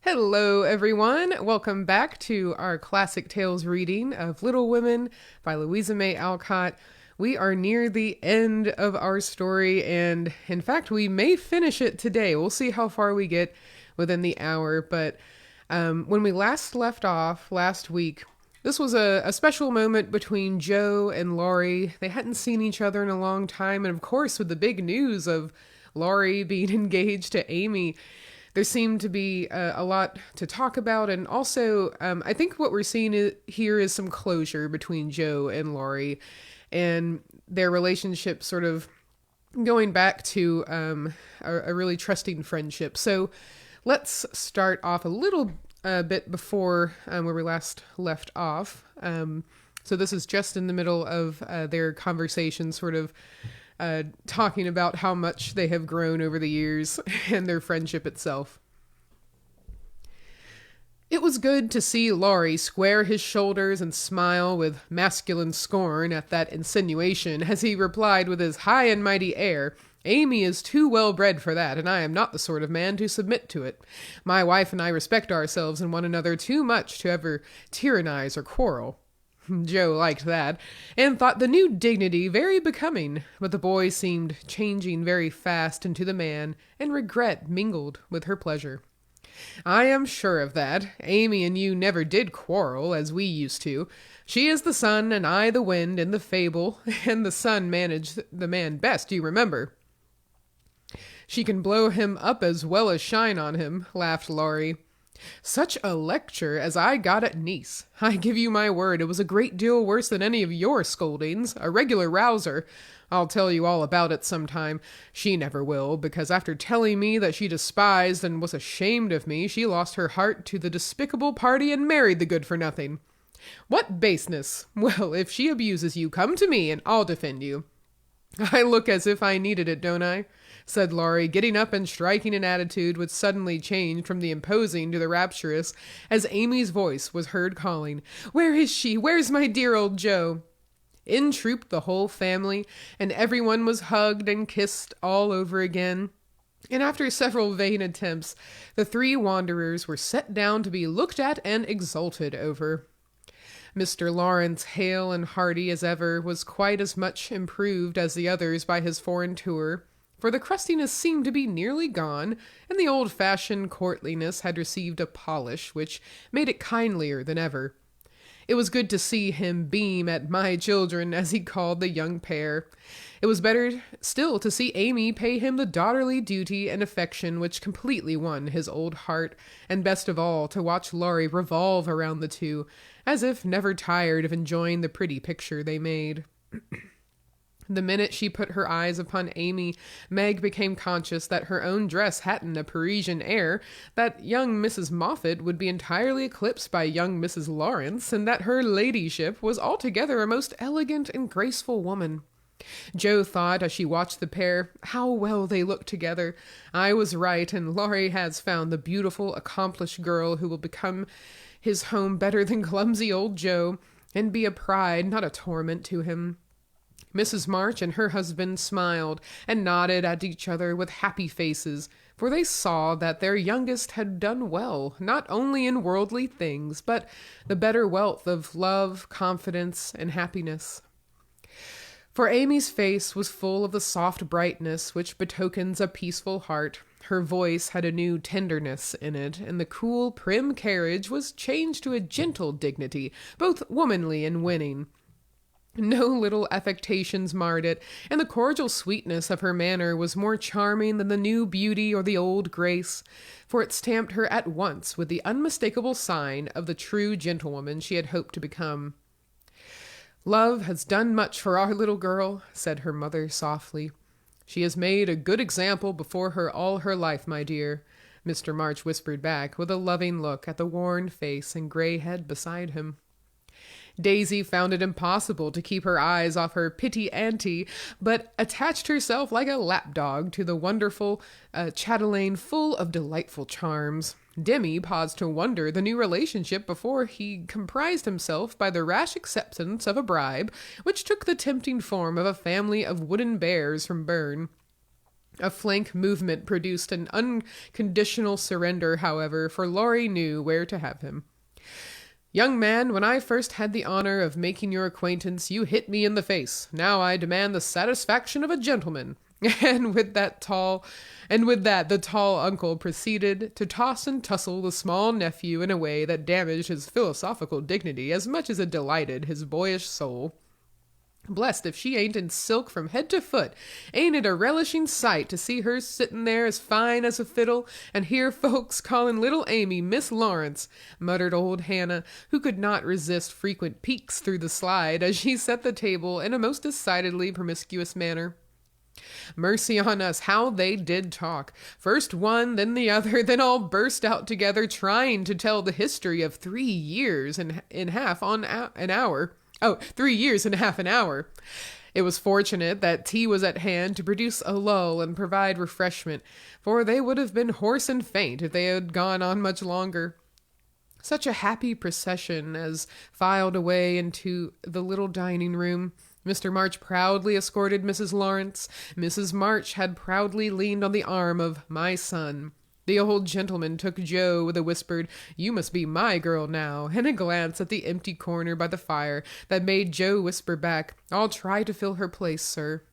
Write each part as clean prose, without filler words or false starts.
Hello, everyone. Welcome back to our classic tales reading of Little Women by Louisa May Alcott. We are near the end of our story, and in fact, we may finish it today. We'll see how far we get within the hour. But when we last left off last week, this was a special moment between Joe and Laurie. They hadn't seen each other in a long time, and of course, with the big news of Laurie being engaged to Amy, there seemed to be a lot to talk about. And also, I think what we're seeing here is some closure between Joe and Laurie and their relationship sort of going back to a really trusting friendship. So let's start off a little bit before where we last left off. So this is just in the middle of their conversation, sort of talking about how much they have grown over the years and their friendship itself. It was good to see Laurie square his shoulders and smile with masculine scorn at that insinuation as he replied with his high and mighty air, "Amy is too well bred for that, and I am not the sort of man to submit to it. My wife and I respect ourselves and one another too much to ever tyrannize or quarrel." Joe liked that, and thought the new dignity very becoming, but the boy seemed changing very fast into the man, and regret mingled with her pleasure. "I am sure of that. Amy and you never did quarrel, as we used to. She is the sun, and I the wind, in the fable, and the sun managed the man best, you remember." "She can blow him up as well as shine on him," laughed Laurie. "Such a lecture as I got at Nice. I give you my word, it was a great deal worse than any of your scoldings, a regular rouser. I'll tell you all about it sometime. She never will, because after telling me that she despised and was ashamed of me, she lost her heart to the despicable party and married the good-for-nothing. What baseness! Well, if she abuses you, come to me and I'll defend you." "I look as if I needed it, don't I?" said Laurie, getting up and striking an attitude which suddenly changed from the imposing to the rapturous, as Amy's voice was heard calling, "Where is she? Where's my dear old Joe?" In trooped the whole family, and everyone was hugged and kissed all over again. And after several vain attempts, the three wanderers were set down to be looked at and exulted over. Mr. Lawrence, hale and hearty as ever, was quite as much improved as the others by his foreign tour, for the crustiness seemed to be nearly gone, and the old-fashioned courtliness had received a polish which made it kindlier than ever. It was good to see him beam at "my children," as he called the young pair. It was better still to see Amy pay him the daughterly duty and affection which completely won his old heart, and best of all, to watch Laurie revolve around the two, as if never tired of enjoying the pretty picture they made. The minute she put her eyes upon Amy, Meg became conscious that her own dress hadn't a Parisian air, that young Mrs. Moffat would be entirely eclipsed by young Mrs. Lawrence, and that her ladyship was altogether a most elegant and graceful woman. Joe thought, as she watched the pair, how well they looked together. I was right, and Laurie has found the beautiful, accomplished girl who will become his home better than clumsy old Joe, and be a pride, not a torment to him. Mrs. March and her husband smiled and nodded at each other with happy faces, for they saw that their youngest had done well, not only in worldly things, but the better wealth of love, confidence, and happiness. For Amy's face was full of the soft brightness which betokens a peaceful heart. Her voice had a new tenderness in it, and the cool, prim carriage was changed to a gentle dignity, both womanly and winning. No little affectations marred it, and the cordial sweetness of her manner was more charming than the new beauty or the old grace, for it stamped her at once with the unmistakable sign of the true gentlewoman she had hoped to become. "Love has done much for our little girl," said her mother softly. "She has made a good example before her all her life, my dear," Mr. March whispered back, with a loving look at the worn face and gray head beside him. Daisy found it impossible to keep her eyes off her pitty auntie, but attached herself like a lapdog to the wonderful chatelaine full of delightful charms. Demi paused to wonder the new relationship before he comprised himself by the rash acceptance of a bribe, which took the tempting form of a family of wooden bears from Berne. A flank movement produced an unconditional surrender, however, for Laurie knew where to have him. "Young man, when I first had the honor of making your acquaintance, you hit me in the face. Now I demand the satisfaction of a gentleman." And with that, the tall uncle proceeded to toss and tussle the small nephew in a way that damaged his philosophical dignity as much as it delighted his boyish soul. "Blessed if she ain't in silk from head to foot. Ain't it a relishing sight to see her sittin' there as fine as a fiddle, and hear folks callin' little Amy Miss Lawrence," muttered old Hannah, who could not resist frequent peeks through the slide as she set the table in a most decidedly promiscuous manner. Mercy on us, how they did talk. First one, then the other, then all burst out together trying to tell the history of 3 years and half an hour. Oh, 3 years and half an hour. It was fortunate that tea was at hand to produce a lull and provide refreshment, for they would have been hoarse and faint if they had gone on much longer. Such a happy procession as filed away into the little dining room. Mr. March proudly escorted Mrs. Lawrence. Mrs. March had proudly leaned on the arm of "my son." The old gentleman took Joe with a whispered, "You must be my girl now," and a glance at the empty corner by the fire that made Joe whisper back, "I'll try to fill her place, sir."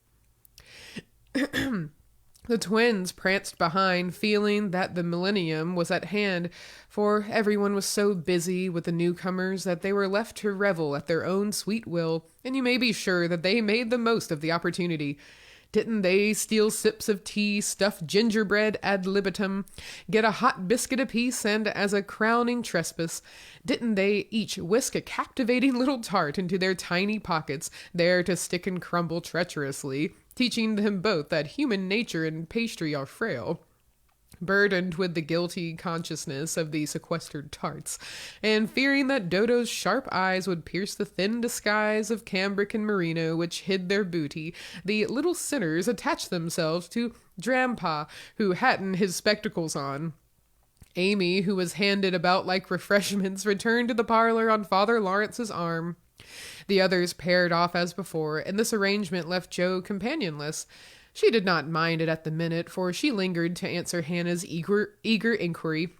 The twins pranced behind, feeling that the millennium was at hand, for everyone was so busy with the newcomers that they were left to revel at their own sweet will, and you may be sure that they made the most of the opportunity. Didn't they steal sips of tea, stuff gingerbread ad libitum, get a hot biscuit apiece, and as a crowning trespass, didn't they each whisk a captivating little tart into their tiny pockets, there to stick and crumble treacherously, teaching them both that human nature and pastry are frail? Burdened with the guilty consciousness of the sequestered tarts, and fearing that Dodo's sharp eyes would pierce the thin disguise of cambric and merino which hid their booty, the little sinners attached themselves to Drampa, who hadn't his spectacles on. Amy, who was handed about like refreshments, returned to the parlor on Father Lawrence's arm. The others paired off as before, and this arrangement left Joe companionless. She did not mind it at the minute, for she lingered to answer Hannah's eager inquiry.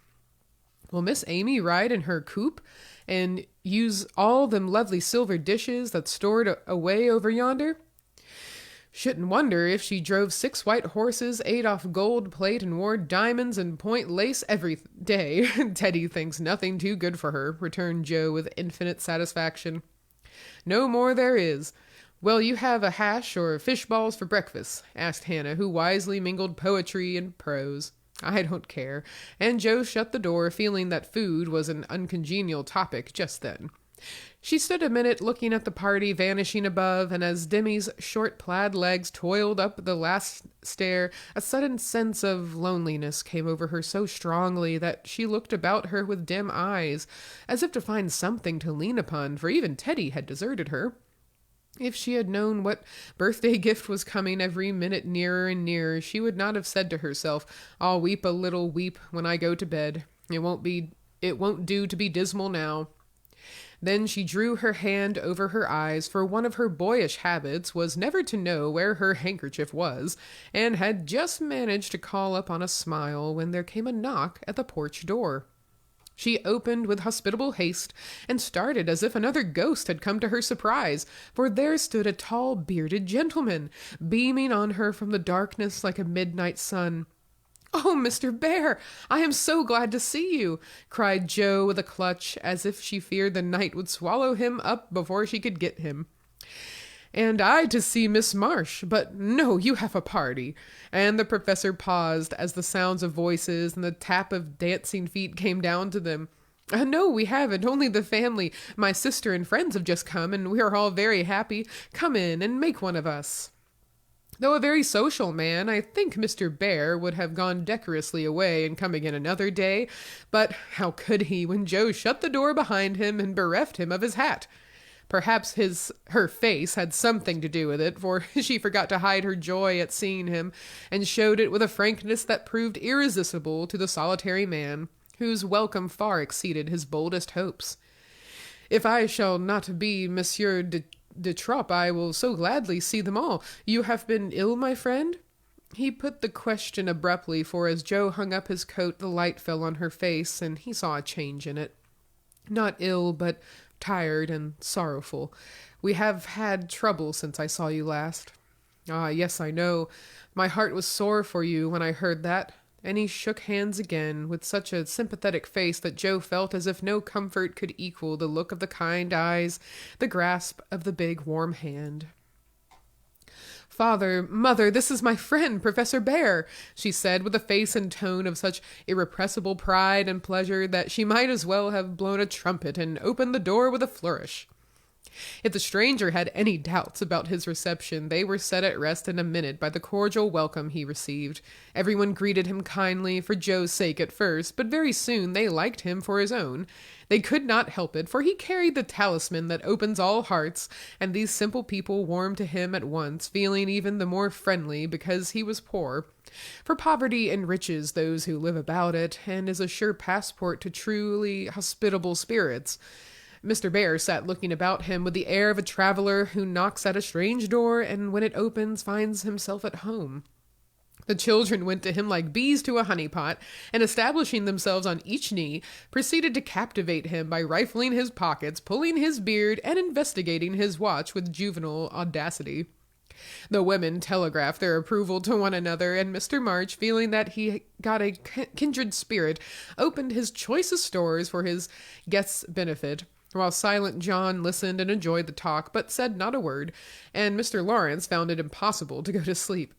"Will Miss Amy ride in her coupe, and use all them lovely silver dishes that's stored away over yonder?" "Shouldn't wonder if she drove 6 white horses, ate off gold plate, and wore diamonds and point lace every day. Teddy thinks nothing too good for her," returned Joe with infinite satisfaction. "No more there is. Will you have a hash or fish balls for breakfast?" asked Hannah, who wisely mingled poetry and prose. "I don't care," and Joe shut the door, feeling that food was an uncongenial topic just then. She stood a minute looking at the party vanishing above, and as Demi's short plaid legs toiled up the last stair, a sudden sense of loneliness came over her so strongly that she looked about her with dim eyes, as if to find something to lean upon, for even Teddy had deserted her. If she had known what birthday gift was coming every minute nearer and nearer, she would not have said to herself, "I'll weep a little weep when I go to bed. It won't do to be dismal now." Then she drew her hand over her eyes, for one of her boyish habits was never to know where her handkerchief was, and had just managed to call up on a smile when there came a knock at the porch door. She opened with hospitable haste, and started as if another ghost had come to her surprise, for there stood a tall bearded gentleman, beaming on her from the darkness like a midnight sun. "Oh, Mr. Bear, I am so glad to see you," cried Joe with a clutch, as if she feared the night would swallow him up before she could get him. "And I to see Miss Marsh, but no, you have a party." And the professor paused as the sounds of voices and the tap of dancing feet came down to them. "No, we haven't, only the family. My sister and friends have just come, and we are all very happy. Come in and make one of us." Though a very social man, I think Mr. Bear would have gone decorously away and come again another day, but how could he when Joe shut the door behind him and bereft him of his hat? Perhaps her face had something to do with it, for she forgot to hide her joy at seeing him, and showed it with a frankness that proved irresistible to the solitary man, whose welcome far exceeded his boldest hopes. "If I shall not be Monsieur de Trop, I will so gladly see them all. You have been ill, my friend?" He put the question abruptly, for as Joe hung up his coat, the light fell on her face, and he saw a change in it. Not ill, but tired and sorrowful. We have had trouble since I saw you last. Ah, yes, I know. My heart was sore for you when I heard that. And he shook hands again, with such a sympathetic face that Joe felt as if no comfort could equal the look of the kind eyes, the grasp of the big warm hand. Father, Mother, this is my friend, Professor Bear, she said, with a face and tone of such irrepressible pride and pleasure that she might as well have blown a trumpet and opened the door with a flourish. If the stranger had any doubts about his reception, they were set at rest in a minute by the cordial welcome he received. Everyone greeted him kindly, for Joe's sake at first, but very soon they liked him for his own. They could not help it, for he carried the talisman that opens all hearts, and these simple people warmed to him at once, feeling even the more friendly because he was poor. For poverty enriches those who live about it, and is a sure passport to truly hospitable spirits. Mr. Bear sat looking about him with the air of a traveler who knocks at a strange door and when it opens finds himself at home. The children went to him like bees to a honey-pot, and establishing themselves on each knee, proceeded to captivate him by rifling his pockets, pulling his beard, and investigating his watch with juvenile audacity. The women telegraphed their approval to one another, and Mr. March, feeling that he got a kindred spirit, opened his choicest stores for his guests' benefit, while Silent John listened and enjoyed the talk, but said not a word, and Mr. Lawrence found it impossible to go to sleep.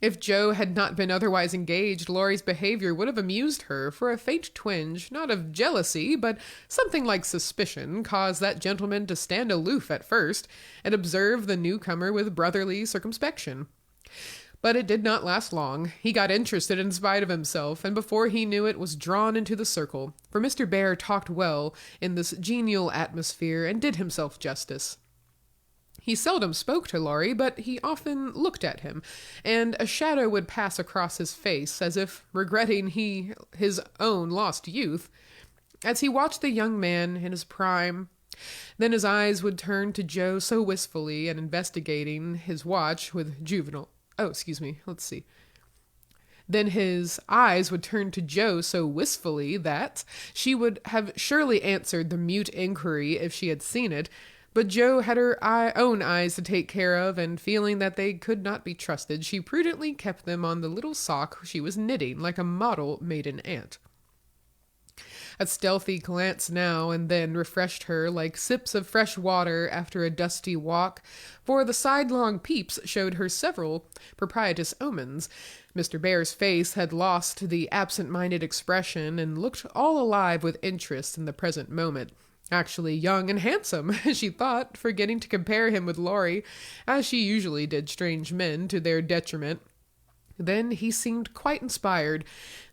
If Joe had not been otherwise engaged, Laurie's behavior would have amused her, for a faint twinge, not of jealousy, but something like suspicion, caused that gentleman to stand aloof at first, and observe the newcomer with brotherly circumspection. But it did not last long. He got interested in spite of himself, and before he knew it was drawn into the circle, for Mr. Bear talked well in this genial atmosphere and did himself justice. He seldom spoke to Laurie, but he often looked at him, and a shadow would pass across his face, as if regretting his own lost youth, as he watched the young man in his prime. Then his eyes would turn to Joe so wistfully, and investigating his watch with juvenile... Then his eyes would turn to Joe so wistfully that she would have surely answered the mute inquiry if she had seen it, but Joe had her own eyes to take care of, and feeling that they could not be trusted, she prudently kept them on the little sock she was knitting like a model maiden aunt. A stealthy glance now and then refreshed her like sips of fresh water after a dusty walk, for the sidelong peeps showed her several propitious omens. Mr. Bear's face had lost the absent-minded expression and looked all alive with interest in the present moment. Actually young and handsome, she thought, forgetting to compare him with Laurie, as she usually did strange men to their detriment. Then he seemed quite inspired,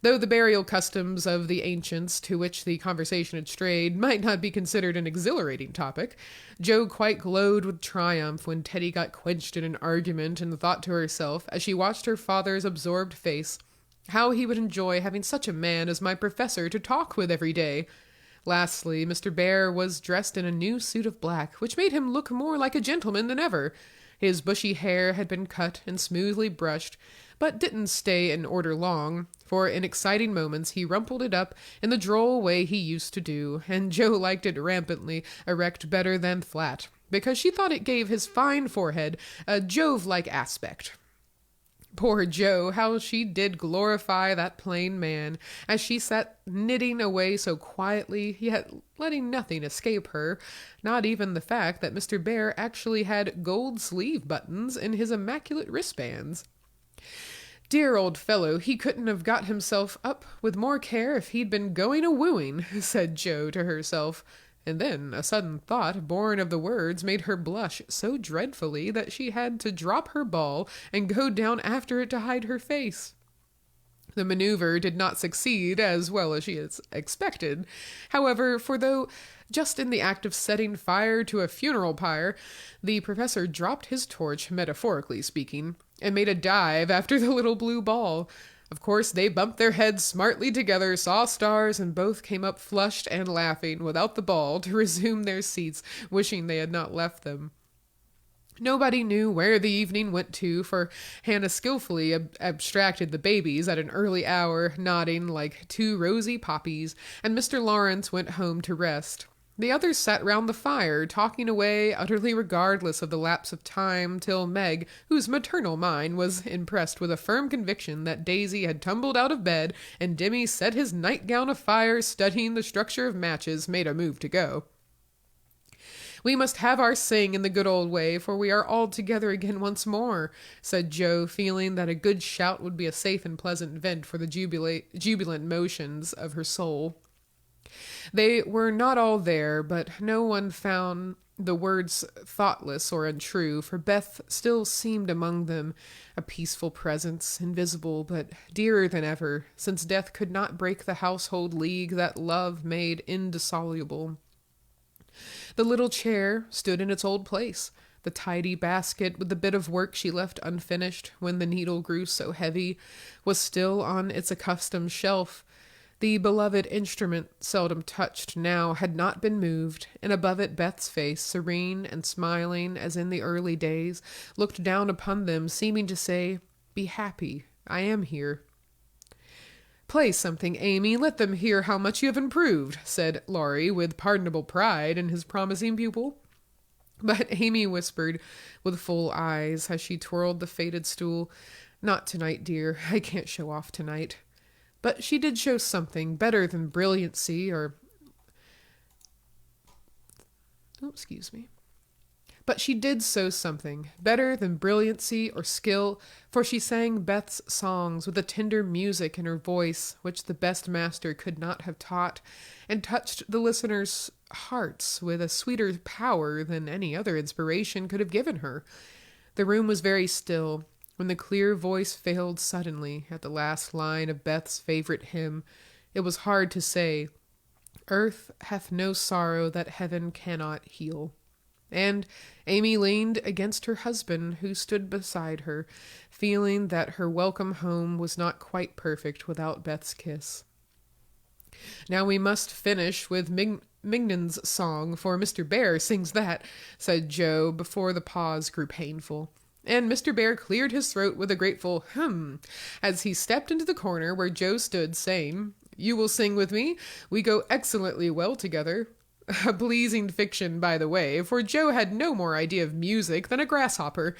though the burial customs of the ancients, to which the conversation had strayed, might not be considered an exhilarating topic. Joe quite glowed with triumph when Teddy got quenched in an argument, and thought to herself, as she watched her father's absorbed face, how he would enjoy having such a man as my professor to talk with every day. Lastly, Mr. Bear was dressed in a new suit of black, which made him look more like a gentleman than ever. His bushy hair had been cut and smoothly brushed, but didn't stay in order long, for in exciting moments he rumpled it up in the droll way he used to do, and Joe liked it rampantly erect better than flat, because she thought it gave his fine forehead a Jove-like aspect. Poor Joe, how she did glorify that plain man, as she sat knitting away so quietly, yet letting nothing escape her, not even the fact that Mr. Bear actually had gold sleeve buttons in his immaculate wristbands. Dear old fellow, he couldn't have got himself up with more care if he'd been going a-wooing, said Joe to herself. And then a sudden thought, born of the words, made her blush so dreadfully that she had to drop her ball and go down after it to hide her face. The maneuver did not succeed as well as she had expected, however, for though just in the act of setting fire to a funeral pyre, the professor dropped his torch, metaphorically speaking, and made a dive after the little blue ball. Of course, they bumped their heads smartly together, saw stars, and both came up flushed and laughing, without the ball, to resume their seats, wishing they had not left them. Nobody knew where the evening went to, for Hannah skillfully abstracted the babies at an early hour, nodding like two rosy poppies, and Mr. Lawrence went home to rest. The others sat round the fire, talking away, utterly regardless of the lapse of time, till Meg, whose maternal mind was impressed with a firm conviction that Daisy had tumbled out of bed, and Demi set his nightgown afire, studying the structure of matches, made a move to go. "We must have our sing in the good old way, for we are all together again once more," said Joe, feeling that a good shout would be a safe and pleasant vent for the jubilant motions of her soul. They were not all there, but no one found the words thoughtless or untrue, for Beth still seemed among them, a peaceful presence, invisible but dearer than ever, since death could not break the household league that love made indissoluble. The little chair stood in its old place. The tidy basket with the bit of work she left unfinished when the needle grew so heavy was still on its accustomed shelf. The beloved instrument, seldom touched now, had not been moved, and above it Beth's face, serene and smiling as in the early days, looked down upon them, seeming to say, "Be happy, I am here." "Play something, Amy. Let them hear how much you have improved," said Laurie, with pardonable pride in his promising pupil. But Amy whispered, with full eyes, as she twirled the faded stool, "Not tonight, dear. I can't show off tonight." But she did show something better than brilliancy or... Oh, excuse me. But she did so something better than brilliancy or skill, for she sang Beth's songs with a tender music in her voice which the best master could not have taught, and touched the listeners' hearts with a sweeter power than any other inspiration could have given her. The room was very still when the clear voice failed suddenly at the last line of Beth's favorite hymn. It was hard to say, "Earth hath no sorrow that heaven cannot heal." And Amy leaned against her husband, who stood beside her, feeling that her welcome home was not quite perfect without Beth's kiss. "Now we must finish with Mignon's song, for Mr. Bear sings that," said Joe, before the pause grew painful. And Mr. Bear cleared his throat with a grateful as he stepped into the corner where Joe stood, saying, "You will sing with me? We go excellently well together." A pleasing fiction, by the way, for Joe had no more idea of music than a grasshopper,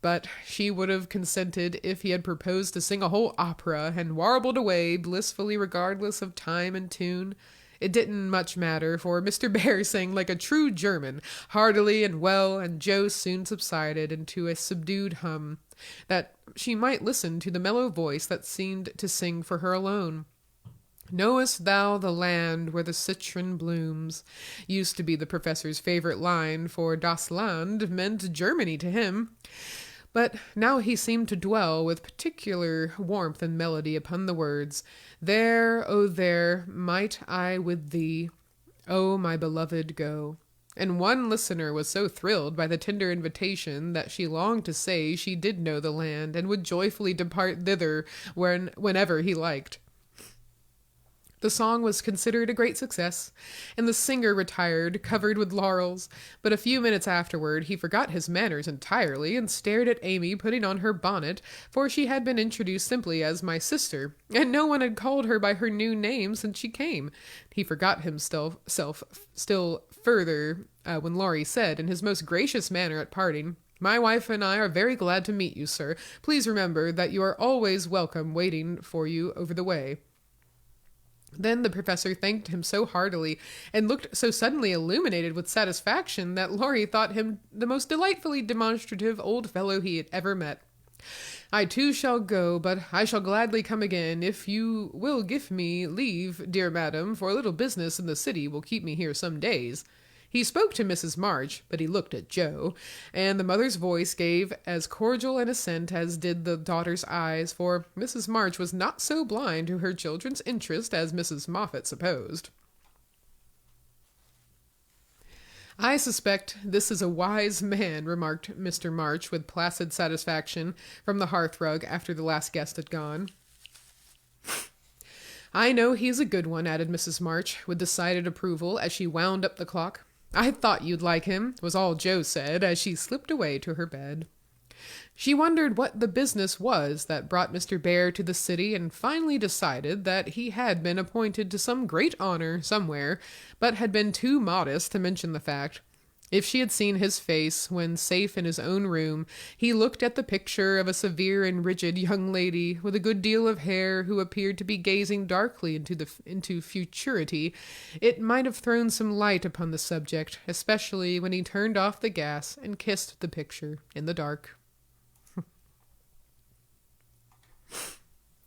but she would have consented if he had proposed to sing a whole opera, and warbled away, blissfully regardless of time and tune. It didn't much matter, for Mr. Bear sang like a true German, heartily and well, and Joe soon subsided into a subdued hum, that she might listen to the mellow voice that seemed to sing for her alone. "Knowest thou the land where the citron blooms?" used to be the professor's favorite line, for Das Land meant Germany to him. But now he seemed to dwell with particular warmth and melody upon the words, "There, oh there, might I with thee, oh my beloved, go." And one listener was so thrilled by the tender invitation that she longed to say she did know the land, and would joyfully depart thither whenever he liked. The song was considered a great success, and the singer retired, covered with laurels, but a few minutes afterward he forgot his manners entirely, and stared at Amy putting on her bonnet, for she had been introduced simply as "my sister," and no one had called her by her new name since she came. He forgot himself still further when Laurie said, in his most gracious manner at parting, "My wife and I are very glad to meet you, sir. Please remember that you are always welcome waiting for you over the way." Then the professor thanked him so heartily, and looked so suddenly illuminated with satisfaction, that Laurie thought him the most delightfully demonstrative old fellow he had ever met. "I too shall go, but I shall gladly come again, if you will give me leave, dear madam, for a little business in the city will keep me here some days." He spoke to Mrs. March, but he looked at Joe, and the mother's voice gave as cordial an assent as did the daughter's eyes, for Mrs. March was not so blind to her children's interest as Mrs. Moffat supposed. "I suspect this is a wise man," remarked Mr. March with placid satisfaction from the hearthrug after the last guest had gone. "I know he is a good one," added Mrs. March with decided approval as she wound up the clock. "I thought you'd like him," was all Jo said as she slipped away to her bed. She wondered what the business was that brought Mr. Bear to the city, and finally decided that he had been appointed to some great honor somewhere, but had been too modest to mention the fact. If she had seen his face when safe in his own room, he looked at the picture of a severe and rigid young lady with a good deal of hair who appeared to be gazing darkly into futurity, it might have thrown some light upon the subject, especially when he turned off the gas and kissed the picture in the dark.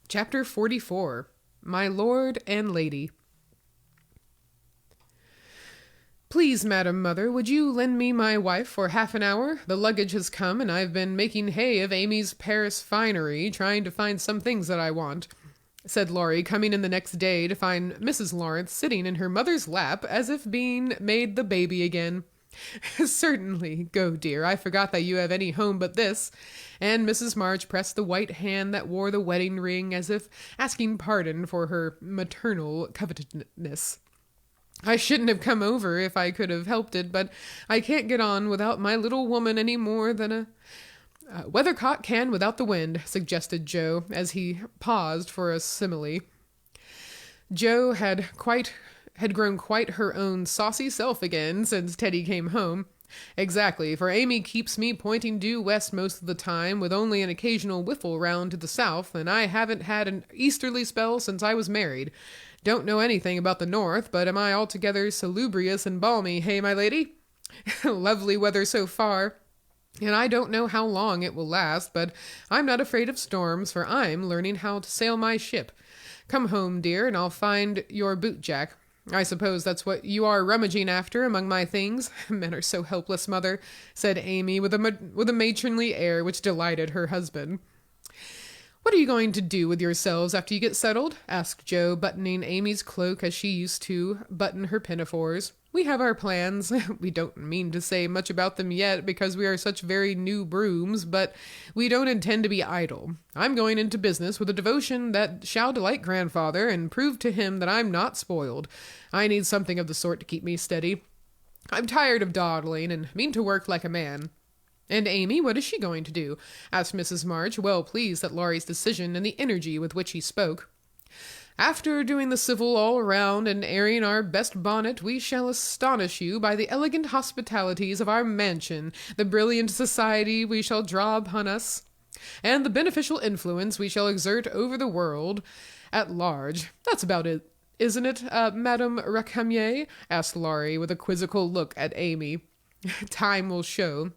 Chapter 44. My Lord and Lady. "Please, Madam Mother, would you lend me my wife for half an hour? The luggage has come, and I've been making hay of Amy's Paris finery, trying to find some things that I want," said Laurie, coming in the next day to find Mrs. Lawrence sitting in her mother's lap as if being made the baby again. "Certainly. Go, dear. I forgot that you have any home but this." And Mrs. March pressed the white hand that wore the wedding ring as if asking pardon for her maternal covetousness. "I shouldn't have come over if I could have helped it, but I can't get on without my little woman any more than a weathercock can without the wind," suggested Jo, as he paused for a simile. Jo had grown quite her own saucy self again since Teddy came home. "Exactly, for Amy keeps me pointing due west most of the time, with only an occasional whiffle round to the south, and I haven't had an easterly spell since I was married. Don't know anything about the north, but am I altogether salubrious and balmy, hey, my lady? Lovely weather so far, and I don't know how long it will last, but I'm not afraid of storms, for I'm learning how to sail my ship. Come home, dear, and I'll find your boot-jack. I suppose that's what you are rummaging after among my things. Men are so helpless, Mother," said Amy with a matronly air which delighted her husband. "What are you going to do with yourselves after you get settled?" asked Jo, buttoning Amy's cloak as she used to button her pinafores. "We have our plans. We don't mean to say much about them yet because we are such very new brooms, but we don't intend to be idle. I'm going into business with a devotion that shall delight grandfather and prove to him that I'm not spoiled. I need something of the sort to keep me steady. I'm tired of dawdling and mean to work like a man." "And Amy, what is she going to do?" asked Mrs. March, well pleased at Laurie's decision and the energy with which he spoke. "After doing the civil all around and airing our best bonnet, we shall astonish you by the elegant hospitalities of our mansion, the brilliant society we shall draw upon us, and the beneficial influence we shall exert over the world at large. That's about it, isn't it, Madame Recamier?" asked Laurie, with a quizzical look at Amy. "Time will show.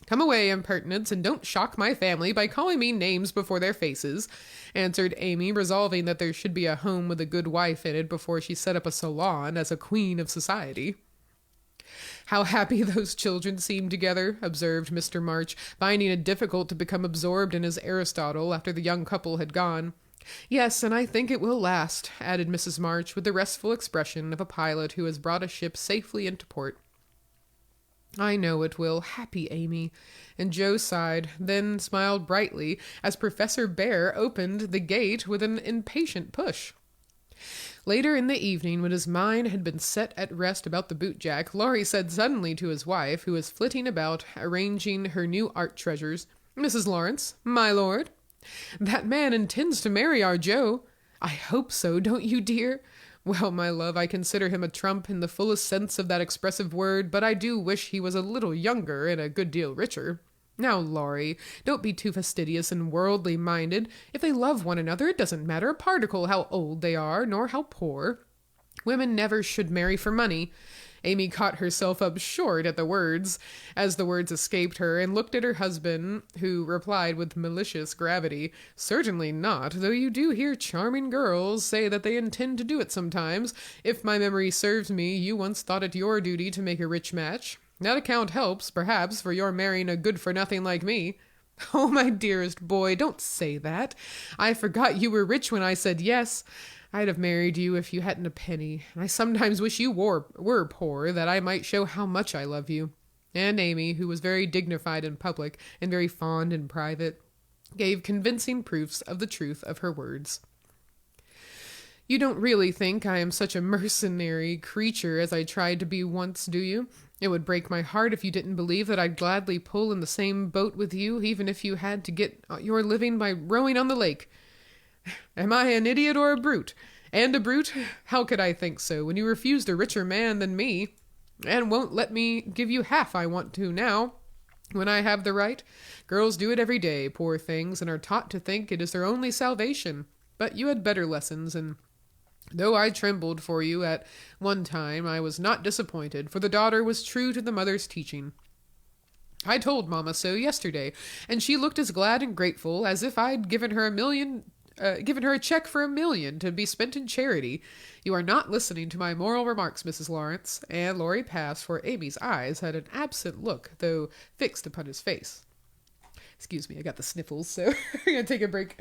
Come away, impertinents, and don't shock my family by calling me names before their faces," answered Amy, resolving that there should be a home with a good wife in it before she set up a salon as a queen of society. "How happy those children seem together," observed Mr. March, finding it difficult to become absorbed in his Aristotle after the young couple had gone. "Yes, and I think it will last," added Mrs. March, with the restful expression of a pilot who has brought a ship safely into port. "I know it will. Happy Amy." And Jo sighed, then smiled brightly as Professor Bear opened the gate with an impatient push. Later in the evening, when his mind had been set at rest about the boot-jack, Laurie said suddenly to his wife, who was flitting about, arranging her new art treasures, "Mrs. Lawrence, my lord, that man intends to marry our Jo. I hope so, don't you, dear? Well, my love, I consider him a trump in the fullest sense of that expressive word, but I do wish he was a little younger and a good deal richer. Now, Laurie, don't be too fastidious and worldly minded. If they love one another, it doesn't matter a particle how old they are, nor how poor. Women never should marry for money." Amy caught herself up short at the words, as the words escaped her, and looked at her husband, who replied with malicious gravity, "Certainly not, though you do hear charming girls say that they intend to do it sometimes. If my memory serves me, you once thought it your duty to make a rich match. That account helps, perhaps, for your marrying a good-for-nothing like me." "Oh, my dearest boy, don't say that. I forgot you were rich when I said yes. I'd have married you if you hadn't a penny, and I sometimes wish you were poor, that I might show how much I love you." And Amy, who was very dignified in public and very fond in private, gave convincing proofs of the truth of her words. You don't really think I am such a mercenary creature as I tried to be once, do you? It would break my heart if you didn't believe that I'd gladly pull in the same boat with you, even if you had to get your living by rowing on the lake. Am I an idiot or a brute? And a brute? How could I think so, when you refused a richer man than me, and won't let me give you half I want to now, when I have the right? Girls do it every day, poor things, and are taught to think it is their only salvation. But you had better lessons, and though I trembled for you at one time, I was not disappointed, for the daughter was true to the mother's teaching. I told Mamma so yesterday, and she looked as glad and grateful as if I'd given her a check for $1 million to be spent in charity. You are not listening to my moral remarks, Mrs. Lawrence. And Laurie passed, for Amy's eyes had an absent look, though fixed upon his face. Excuse me, I got the sniffles, so I'm going to take a break.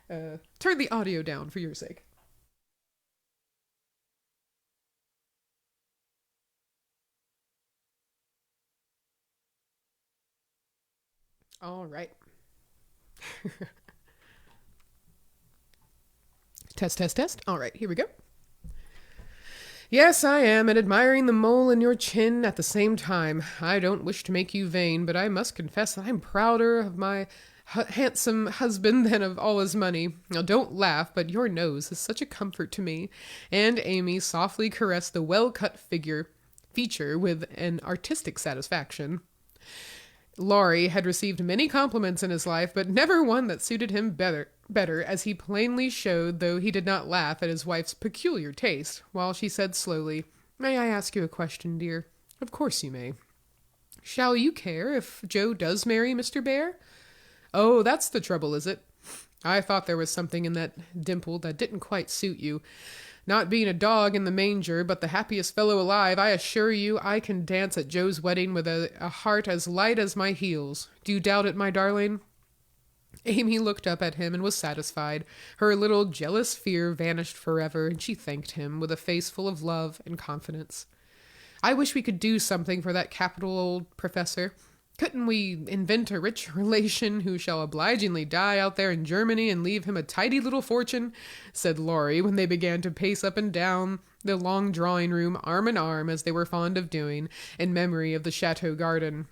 Turn the audio down for your sake. All right. Test, test, test. All right, here we go. Yes, I am, and admiring the mole in your chin at the same time. I don't wish to make you vain, but I must confess that I'm prouder of my handsome husband than of all his money. Now, don't laugh, but your nose is such a comfort to me. And Amy softly caressed the well-cut feature with an artistic satisfaction. Laurie had received many compliments in his life, but never one that suited him better, as he plainly showed, though he did not laugh at his wife's peculiar taste, while she said slowly, "May I ask you a question, dear?" "Of course you may." "Shall you care if Joe does marry Mr. Bear?" "Oh, that's the trouble, is it? I thought there was something in that dimple that didn't quite suit you. Not being a dog in the manger, but the happiest fellow alive, I assure you I can dance at Joe's wedding with a heart as light as my heels. Do you doubt it, my darling?" Amy looked up at him and was satisfied. Her little jealous fear vanished forever, and she thanked him with a face full of love and confidence. "I wish we could do something for that capital old professor. Couldn't we invent a rich relation who shall obligingly die out there in Germany and leave him a tidy little fortune?" said Laurie, when they began to pace up and down the long drawing-room arm in arm, as they were fond of doing, in memory of the chateau garden.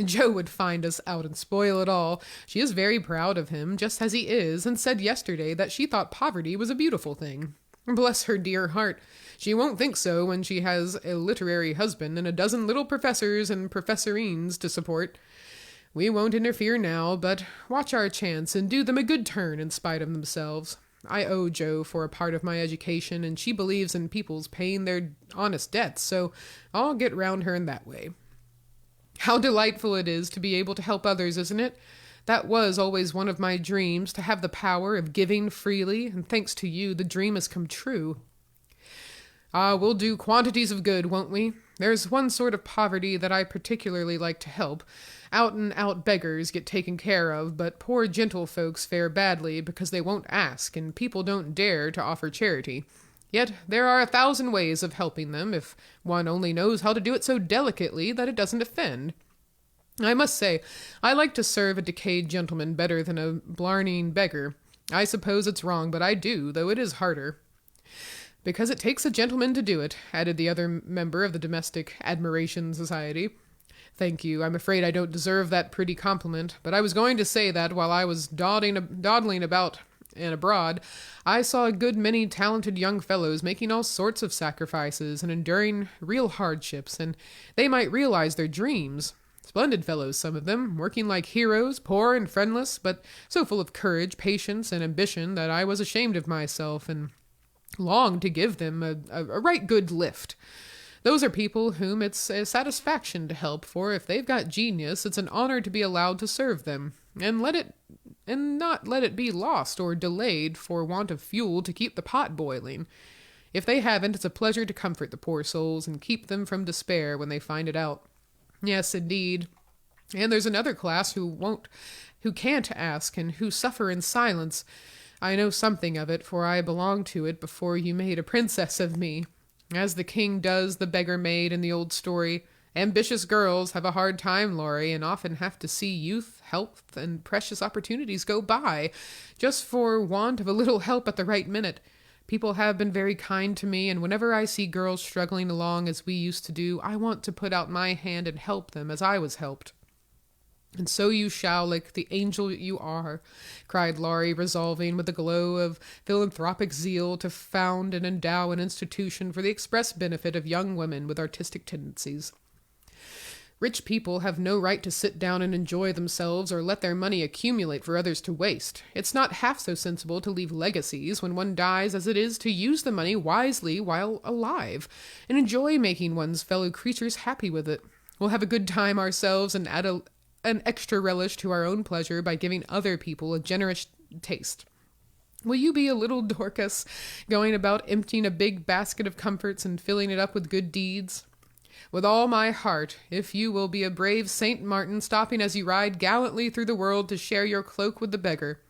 "Joe would find us out and spoil it all. She is very proud of him, just as he is, and said yesterday that she thought poverty was a beautiful thing. Bless her dear heart. She won't think so when she has a literary husband and a dozen little professors and professorines to support. We won't interfere now, but watch our chance and do them a good turn in spite of themselves. I owe Joe for a part of my education, and she believes in people's paying their honest debts, so I'll get round her in that way. How delightful it is to be able to help others, isn't it? That was always one of my dreams, to have the power of giving freely, and thanks to you, the dream has come true. Ah, we'll do quantities of good, won't we? There's one sort of poverty that I particularly like to help. Out-and-out beggars get taken care of, but poor gentlefolks fare badly because they won't ask, and people don't dare to offer charity. Yet there are 1,000 ways of helping them, if one only knows how to do it so delicately that it doesn't offend. I must say, I like to serve a decayed gentleman better than a blarneying beggar. I suppose it's wrong, but I do, though it is harder. Because it takes a gentleman to do it," added the other member of the Domestic Admiration Society. "Thank you. I'm afraid I don't deserve that pretty compliment, but I was going to say that while I was dawdling about and abroad, I saw a good many talented young fellows making all sorts of sacrifices and enduring real hardships, and they might realize their dreams. Splendid fellows, some of them, working like heroes, poor and friendless, but so full of courage, patience, and ambition that I was ashamed of myself and longed to give them a right good lift. Those are people whom it's a satisfaction to help, for if they've got genius, it's an honor to be allowed to serve them, and not let it be lost or delayed for want of fuel to keep the pot boiling. If they haven't, it's a pleasure to comfort the poor souls and keep them from despair when they find it out. Yes, indeed. And there's another class who can't ask, and who suffer in silence. I know something of it, for I belonged to it before you made a princess of me. As the king does the beggar maid in the old story. Ambitious girls have a hard time, Laurie, and often have to see youth, health, and precious opportunities go by, just for want of a little help at the right minute. People have been very kind to me, and whenever I see girls struggling along as we used to do, I want to put out my hand and help them as I was helped." "And so you shall, like the angel you are," cried Laurie, resolving with a glow of philanthropic zeal to found and endow an institution for the express benefit of young women with artistic tendencies. "Rich people have no right to sit down and enjoy themselves or let their money accumulate for others to waste. It's not half so sensible to leave legacies when one dies as it is to use the money wisely while alive, and enjoy making one's fellow creatures happy with it. We'll have a good time ourselves and add an extra relish to our own pleasure by giving other people a generous taste. Will you be a little Dorcas, going about emptying a big basket of comforts and filling it up with good deeds?" "With all my heart, if you will be a brave Saint Martin, stopping as you ride gallantly through the world to share your cloak with the beggar.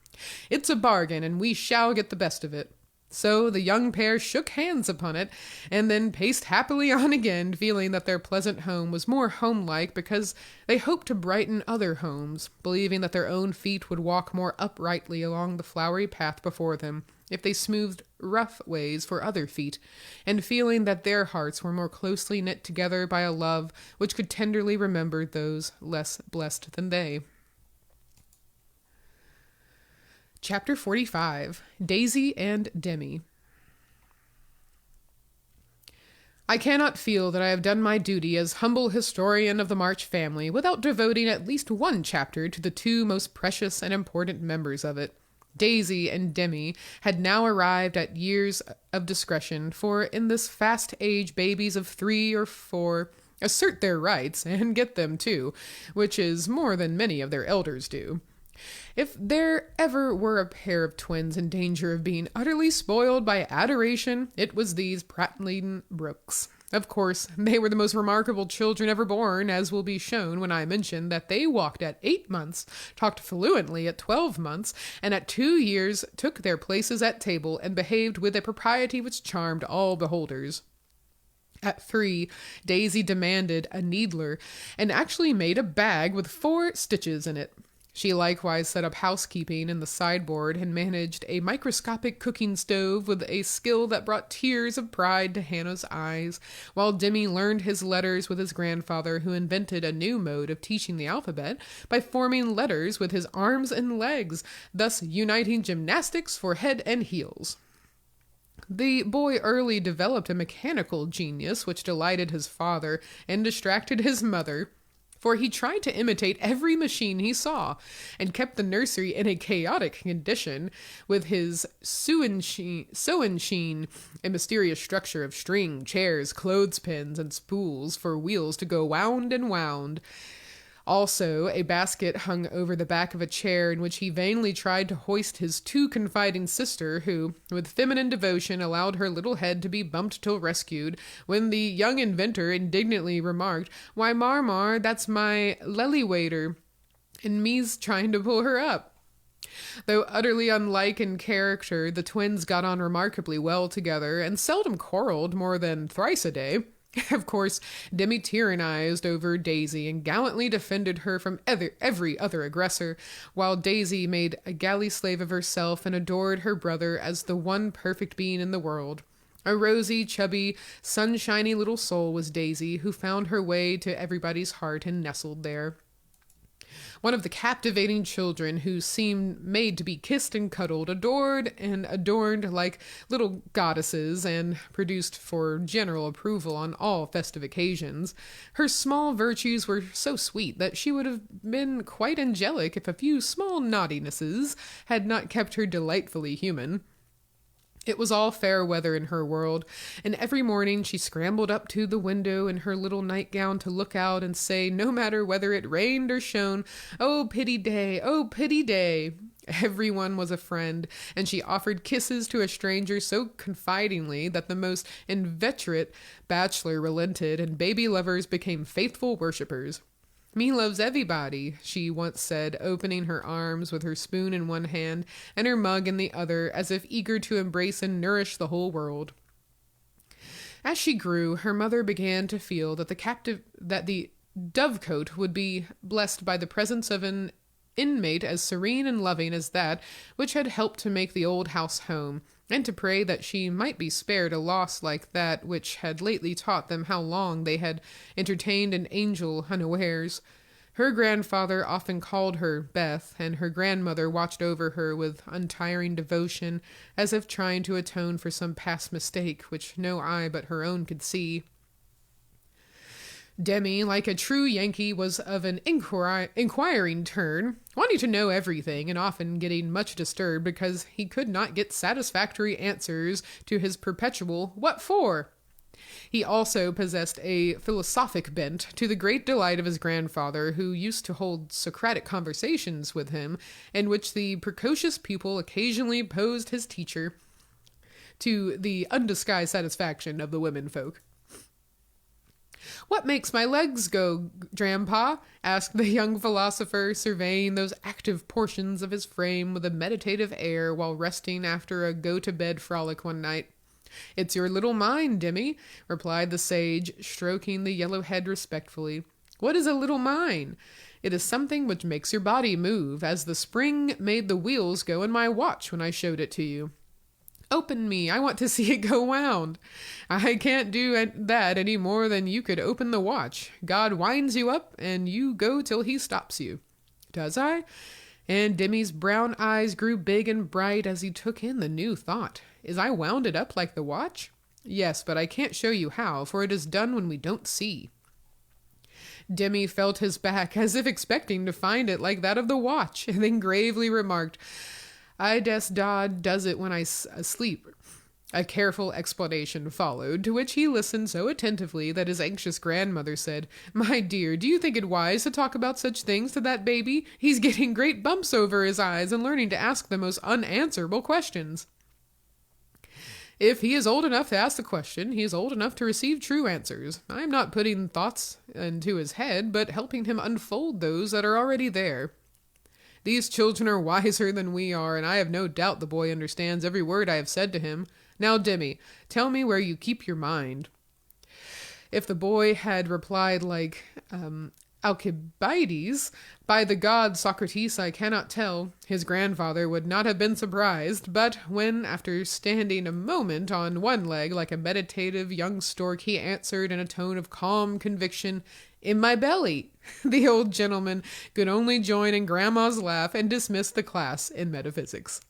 It's a bargain, and we shall get the best of it." So the young pair shook hands upon it, and then paced happily on again, feeling that their pleasant home was more homelike because they hoped to brighten other homes, believing that their own feet would walk more uprightly along the flowery path before them if they smoothed rough ways for other feet, and feeling that their hearts were more closely knit together by a love which could tenderly remember those less blessed than they. Chapter 45. Daisy and Demi. I cannot feel that I have done my duty as humble historian of the March family without devoting at least one chapter to the two most precious and important members of it. Daisy and Demi had now arrived at years of discretion, for in this fast age babies of 3 or 4 assert their rights, and get them too, which is more than many of their elders do. If there ever were a pair of twins in danger of being utterly spoiled by adoration, it was these prattling Brooks. Of course, they were the most remarkable children ever born, as will be shown when I mention that they walked at 8 months, talked fluently at 12 months, and at 2 years took their places at table and behaved with a propriety which charmed all beholders. At 3, Daisy demanded a needler, and actually made a bag with 4 stitches in it. She likewise set up housekeeping in the sideboard and managed a microscopic cooking stove with a skill that brought tears of pride to Hannah's eyes, while Demi learned his letters with his grandfather, who invented a new mode of teaching the alphabet by forming letters with his arms and legs, thus uniting gymnastics for head and heels. The boy early developed a mechanical genius which delighted his father and distracted his mother, for he tried to imitate every machine he saw, and kept the nursery in a chaotic condition with his sewing sheen, a mysterious structure of string, chairs, clothespins, and spools for wheels to go wound and wound. Also, a basket hung over the back of a chair in which he vainly tried to hoist his too confiding sister, who, with feminine devotion, allowed her little head to be bumped till rescued, when the young inventor indignantly remarked, "Why, Marmar, that's my lily-waiter, and me's trying to pull her up." Though utterly unlike in character, the twins got on remarkably well together, and seldom quarreled more than thrice a day. Of course, Demi tyrannized over Daisy and gallantly defended her from every other aggressor, while Daisy made a galley slave of herself and adored her brother as the one perfect being in the world. A rosy, chubby, sunshiny little soul was Daisy, who found her way to everybody's heart and nestled there. One of the captivating children who seemed made to be kissed and cuddled, adored and adorned like little goddesses, and produced for general approval on all festive occasions. Her small virtues were so sweet that she would have been quite angelic if a few small naughtinesses had not kept her delightfully human. It was all fair weather in her world, and every morning she scrambled up to the window in her little nightgown to look out and say, no matter whether it rained or shone, "Oh, pity day, oh, pity day." Everyone was a friend, and she offered kisses to a stranger so confidingly that the most inveterate bachelor relented, and baby lovers became faithful worshippers. "Me loves everybody," she once said, opening her arms with her spoon in one hand and her mug in the other, as if eager to embrace and nourish the whole world. As she grew, her mother began to feel that the dovecote would be blessed by the presence of an inmate as serene and loving as that which had helped to make the old house home, and to pray that she might be spared a loss like that which had lately taught them how long they had entertained an angel unawares. Her grandfather often called her Beth, and her grandmother watched over her with untiring devotion, as if trying to atone for some past mistake which no eye but her own could see. Demi, like a true Yankee, was of an inquiring turn, wanting to know everything and often getting much disturbed because he could not get satisfactory answers to his perpetual "What for?" He also possessed a philosophic bent, to the great delight of his grandfather, who used to hold Socratic conversations with him, in which the precocious pupil occasionally posed his teacher, to the undisguised satisfaction of the womenfolk. "What makes my legs go, Grandpa?" asked the young philosopher, surveying those active portions of his frame with a meditative air while resting after a go-to-bed frolic one night. "It's your little mind, Demi," replied the sage, stroking the yellow head respectfully. "What is a little mind? It is something which makes your body move, as the spring made the wheels go in my watch when I showed it to you. Open me, I want to see it go wound. I can't do that any more than you could open the watch. God winds you up, and you go till he stops you." "Does I?" And Demi's brown eyes grew big and bright as he took in the new thought. "Is I wound it up like the watch?" "Yes, but I can't show you how, for it is done when we don't see." Demi felt his back, as if expecting to find it like that of the watch, and then gravely remarked, "I dess Dodd does it when I asleep." A careful explanation followed, to which he listened so attentively that his anxious grandmother said, "My dear, do you think it wise to talk about such things to that baby? He's getting great bumps over his eyes and learning to ask the most unanswerable questions." "If he is old enough to ask the question, he is old enough to receive true answers. I am not putting thoughts into his head, but helping him unfold those that are already there. These children are wiser than we are, and I have no doubt the boy understands every word I have said to him. Now, Demi, tell me where you keep your mind." If the boy had replied like Alcibiades, "By the gods, Socrates, I cannot tell," his grandfather would not have been surprised, but when, after standing a moment on one leg like a meditative young stork, he answered in a tone of calm conviction, "In my belly," the old gentleman could only join in Grandma's laugh and dismiss the class in metaphysics.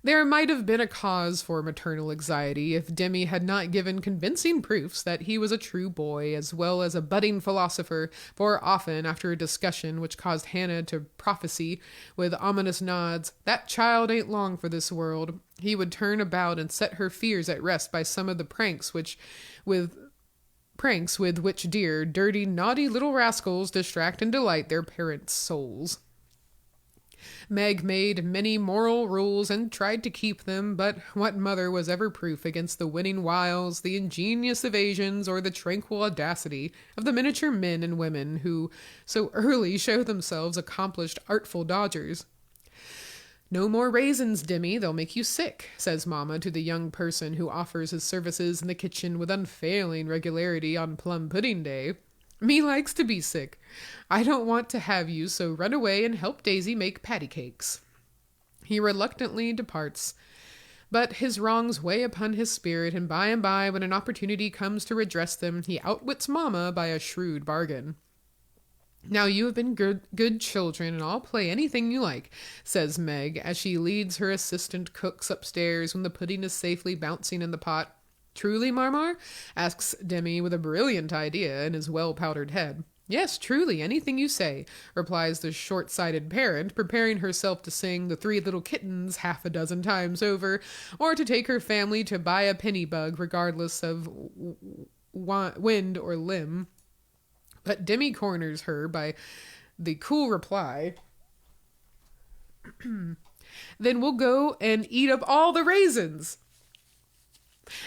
There might have been a cause for maternal anxiety if Demi had not given convincing proofs that he was a true boy as well as a budding philosopher, for often, after a discussion which caused Hannah to prophesy, with ominous nods, "That child ain't long for this world," he would turn about and set her fears at rest by some of the pranks with which dear, dirty, naughty little rascals distract and delight their parents' souls. Meg made many moral rules and tried to keep them, but what mother was ever proof against the winning wiles, the ingenious evasions, or the tranquil audacity of the miniature men and women who so early show themselves accomplished artful dodgers? "No more raisins, Demi, they'll make you sick," says Mamma to the young person who offers his services in the kitchen with unfailing regularity on plum pudding day. "Me likes to be sick. I don't want to have you, so run away and help Daisy make patty cakes." He reluctantly departs, but his wrongs weigh upon his spirit, and by, when an opportunity comes to redress them, he outwits Mamma by a shrewd bargain. "Now you have been good children, and I'll play anything you like," says Meg, as she leads her assistant cooks upstairs when the pudding is safely bouncing in the pot. "Truly, Marmar?" asks Demi with a brilliant idea in his well-powdered head. "Yes, truly, anything you say," replies the short-sighted parent, preparing herself to sing The Three Little Kittens half a dozen times over, or to take her family to buy a penny bug, regardless of wind or limb. But Demi corners her by the cool reply, "Then we'll go and eat up all the raisins."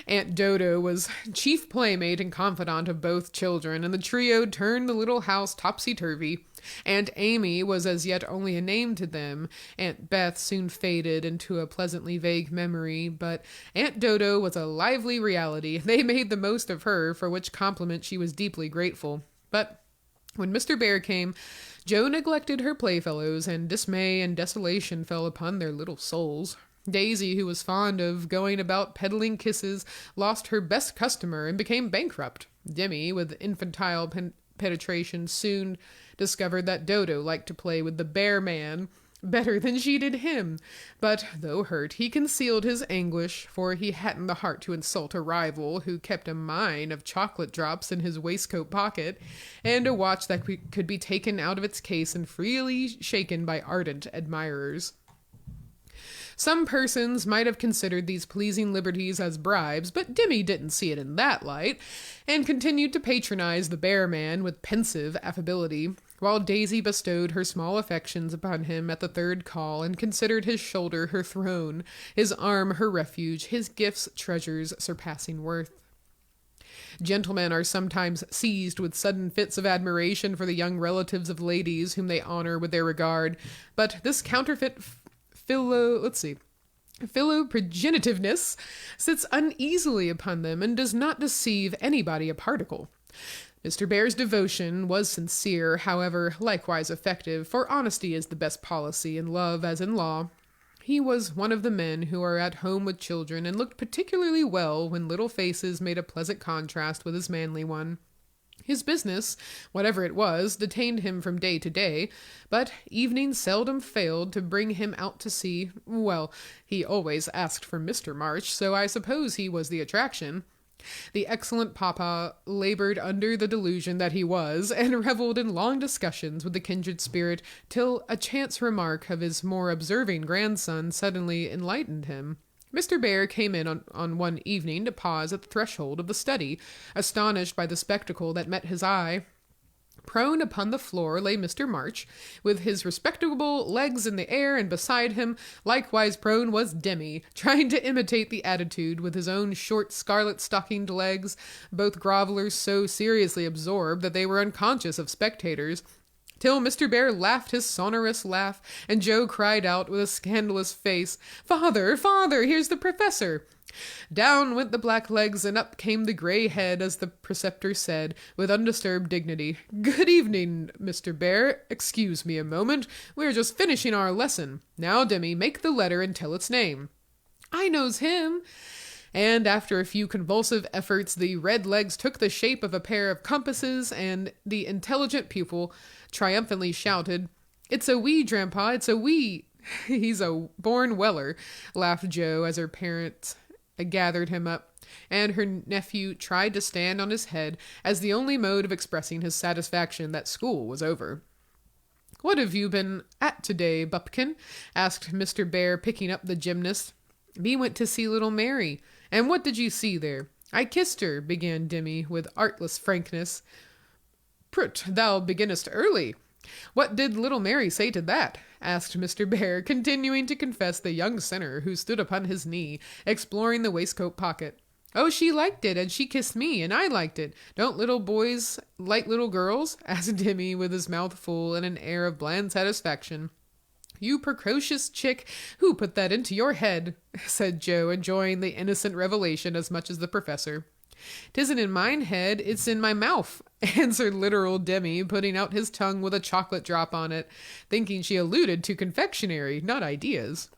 Aunt Dodo was chief playmate and confidant of both children, and the trio turned the little house topsy-turvy. Aunt Amy was as yet only a name to them. Aunt Beth soon faded into a pleasantly vague memory, but Aunt Dodo was a lively reality. They made the most of her, for which compliment she was deeply grateful. But when Mr. Bear came, Joe neglected her playfellows, and dismay and desolation fell upon their little souls. Daisy, who was fond of going about peddling kisses, lost her best customer and became bankrupt. Demi, with infantile penetration, soon discovered that Dodo liked to play with the bear man better than she did him. But, though hurt, he concealed his anguish, for he hadn't the heart to insult a rival who kept a mine of chocolate drops in his waistcoat pocket, and a watch that could be taken out of its case and freely shaken by ardent admirers. Some persons might have considered these pleasing liberties as bribes, but Demi didn't see it in that light, and continued to patronize the bear man with pensive affability, while Daisy bestowed her small affections upon him at the third call, and considered his shoulder her throne, his arm her refuge, his gifts treasures surpassing worth. Gentlemen are sometimes seized with sudden fits of admiration for the young relatives of ladies whom they honor with their regard, but this counterfeit philoprogenitiveness sits uneasily upon them and does not deceive anybody a particle. Mr. Bear's devotion was sincere, however, likewise effective, for honesty is the best policy in love as in law. He was one of the men who are at home with children, and looked particularly well when little faces made a pleasant contrast with his manly one. His business, whatever it was, detained him from day to day, but evening seldom failed to bring him out to see. Well, he always asked for Mr. March, so I suppose he was the attraction. The excellent papa labored under the delusion that he was, and reveled in long discussions with the kindred spirit, till a chance remark of his more observing grandson suddenly enlightened him. Mr. Bear came in on one evening to pause at the threshold of the study, astonished by the spectacle that met his eye. Prone upon the floor lay Mr. March, with his respectable legs in the air, and beside him, likewise prone, was Demi, trying to imitate the attitude with his own short scarlet-stockinged legs, both grovellers so seriously absorbed that they were unconscious of spectators, till Mr. Bear laughed his sonorous laugh, and Joe cried out with a scandalous face, "Father, father, here's the professor!" Down went the black legs, and up came the grey head, as the preceptor said, with undisturbed dignity, "Good evening, Mr. Bear. Excuse me a moment. We are just finishing our lesson. Now, Demi, make the letter and tell its name." "I knows him." And after a few convulsive efforts, the red legs took the shape of a pair of compasses, and the intelligent pupil triumphantly shouted, "It's a we, Grandpa, it's a we." "He's a born Weller," laughed Joe, as her parents gathered him up, and her nephew tried to stand on his head as the only mode of expressing his satisfaction that school was over. "What have you been at today, Bupkin?" asked Mr. Bear, picking up the gymnast. "We went to see little Mary." "And what did you see there?" "I kissed her," began Demi, with artless frankness. "Prut, thou beginnest early. What did little Mary say to that?" asked Mr. Bear, continuing to confess the young sinner who stood upon his knee, exploring the waistcoat pocket. "Oh, she liked it, and she kissed me, and I liked it. Don't little boys like little girls?" asked Demi, with his mouth full and an air of bland satisfaction. "You precocious chick, who put that into your head?" said Joe, enjoying the innocent revelation as much as the professor. "'Tisn't in mine head, it's in my mouth," answered literal Demi, putting out his tongue with a chocolate drop on it, thinking she alluded to confectionery, not ideas.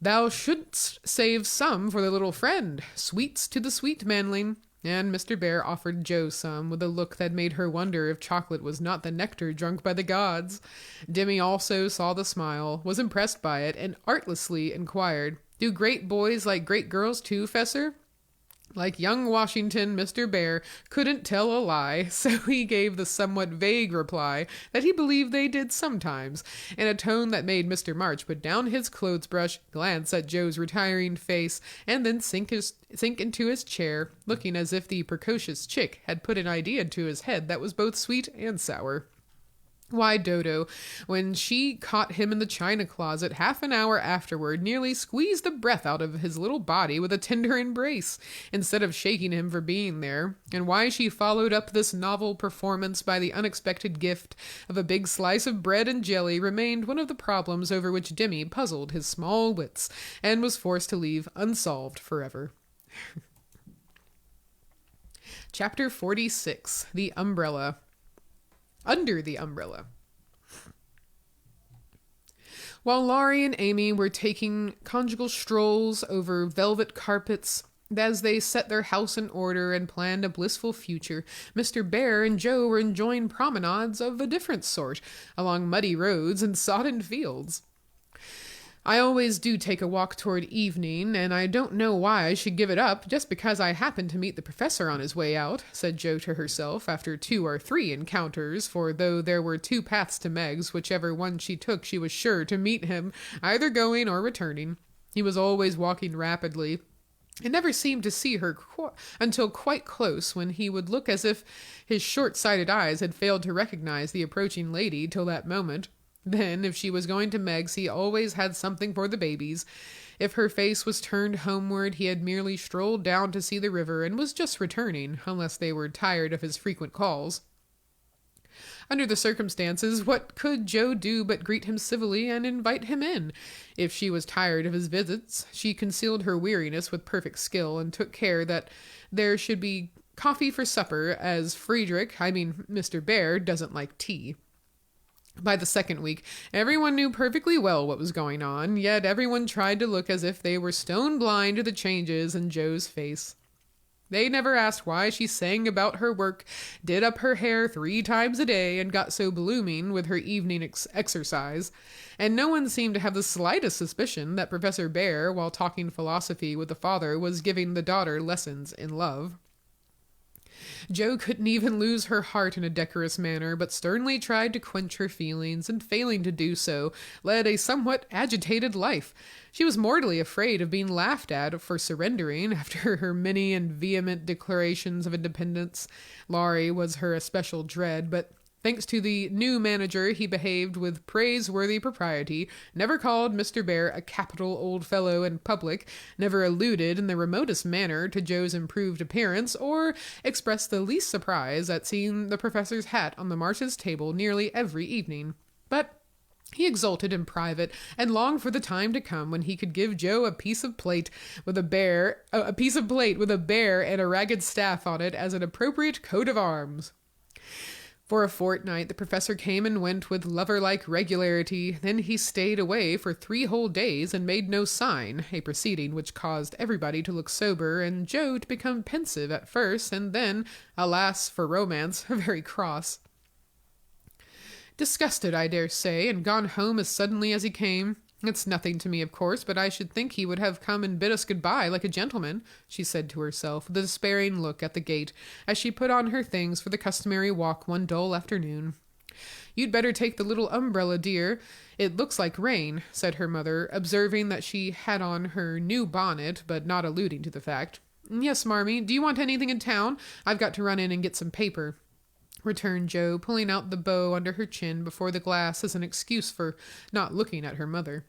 "Thou shouldst save some for the little friend. Sweets to the sweet manling." And Mr. Bear offered Joe some, with a look that made her wonder if chocolate was not the nectar drunk by the gods. Demi also saw the smile, was impressed by it, and artlessly inquired, "Do great boys like great girls too, Fessor?" Like young Washington, Mr. Bear couldn't tell a lie, so he gave the somewhat vague reply that he believed they did sometimes, in a tone that made Mr. March put down his clothes-brush, glance at Joe's retiring face, and then sink into his chair, looking as if the precocious chick had put an idea into his head that was both sweet and sour. Why, Dodo, when she caught him in the china closet half an hour afterward, nearly squeezed the breath out of his little body with a tender embrace, instead of shaking him for being there, and why she followed up this novel performance by the unexpected gift of a big slice of bread and jelly, remained one of the problems over which Demi puzzled his small wits, and was forced to leave unsolved forever. Chapter 46. The Umbrella. Under the Umbrella. While Laurie and Amy were taking conjugal strolls over velvet carpets, as they set their house in order and planned a blissful future, Mr. Bear and Joe were enjoying promenades of a different sort, along muddy roads and sodden fields. I always do take a walk toward evening, and I don't know why I should give it up just because I happened to meet the professor on his way out, said Jo to herself after 2 or 3 encounters, for though there were 2 paths to Meg's, whichever one she took she was sure to meet him, either going or returning. He was always walking rapidly, and never seemed to see her until quite close, when he would look as if his short-sighted eyes had failed to recognize the approaching lady till that moment. Then, if she was going to Meg's, he always had something for the babies. If her face was turned homeward, he had merely strolled down to see the river and was just returning, unless they were tired of his frequent calls. Under the circumstances, what could Jo do but greet him civilly and invite him in? If she was tired of his visits, she concealed her weariness with perfect skill and took care that there should be coffee for supper, as Mr. Bear, doesn't like tea. By the 2nd week, everyone knew perfectly well what was going on, yet everyone tried to look as if they were stone blind to the changes in Jo's face. They never asked why she sang about her work, did up her hair 3 times a day, and got so blooming with her evening exercise, and no one seemed to have the slightest suspicion that Professor Bear, while talking philosophy with the father, was giving the daughter lessons in love. Jo couldn't even lose her heart in a decorous manner, but sternly tried to quench her feelings, and failing to do so, led a somewhat agitated life. She was mortally afraid of being laughed at for surrendering after her many and vehement declarations of independence. Laurie was her especial dread, but thanks to the new manager, he behaved with praiseworthy propriety, never called Mr. Bear a capital old fellow in public, never alluded in the remotest manner to Jo's improved appearance, or expressed the least surprise at seeing the professor's hat on the Marches' table nearly every evening. But he exulted in private, and longed for the time to come when he could give Jo a piece of plate with a bear and a ragged staff on it as an appropriate coat of arms. For a fortnight, the professor came and went with lover-like regularity. Then he stayed away for 3 whole days and made no sign, a proceeding which caused everybody to look sober, and Jo to become pensive at first, and then, alas for romance, very cross. Disgusted, I dare say, and gone home as suddenly as he came. It's nothing to me, of course, but I should think he would have come and bid us good-bye like a gentleman, she said to herself, with a despairing look at the gate, as she put on her things for the customary walk one dull afternoon. You'd better take the little umbrella, dear. It looks like rain, said her mother, observing that she had on her new bonnet, but not alluding to the fact. Yes, Marmee. Do you want anything in town? I've got to run in and get some paper, returned Jo, pulling out the bow under her chin before the glass as an excuse for not looking at her mother.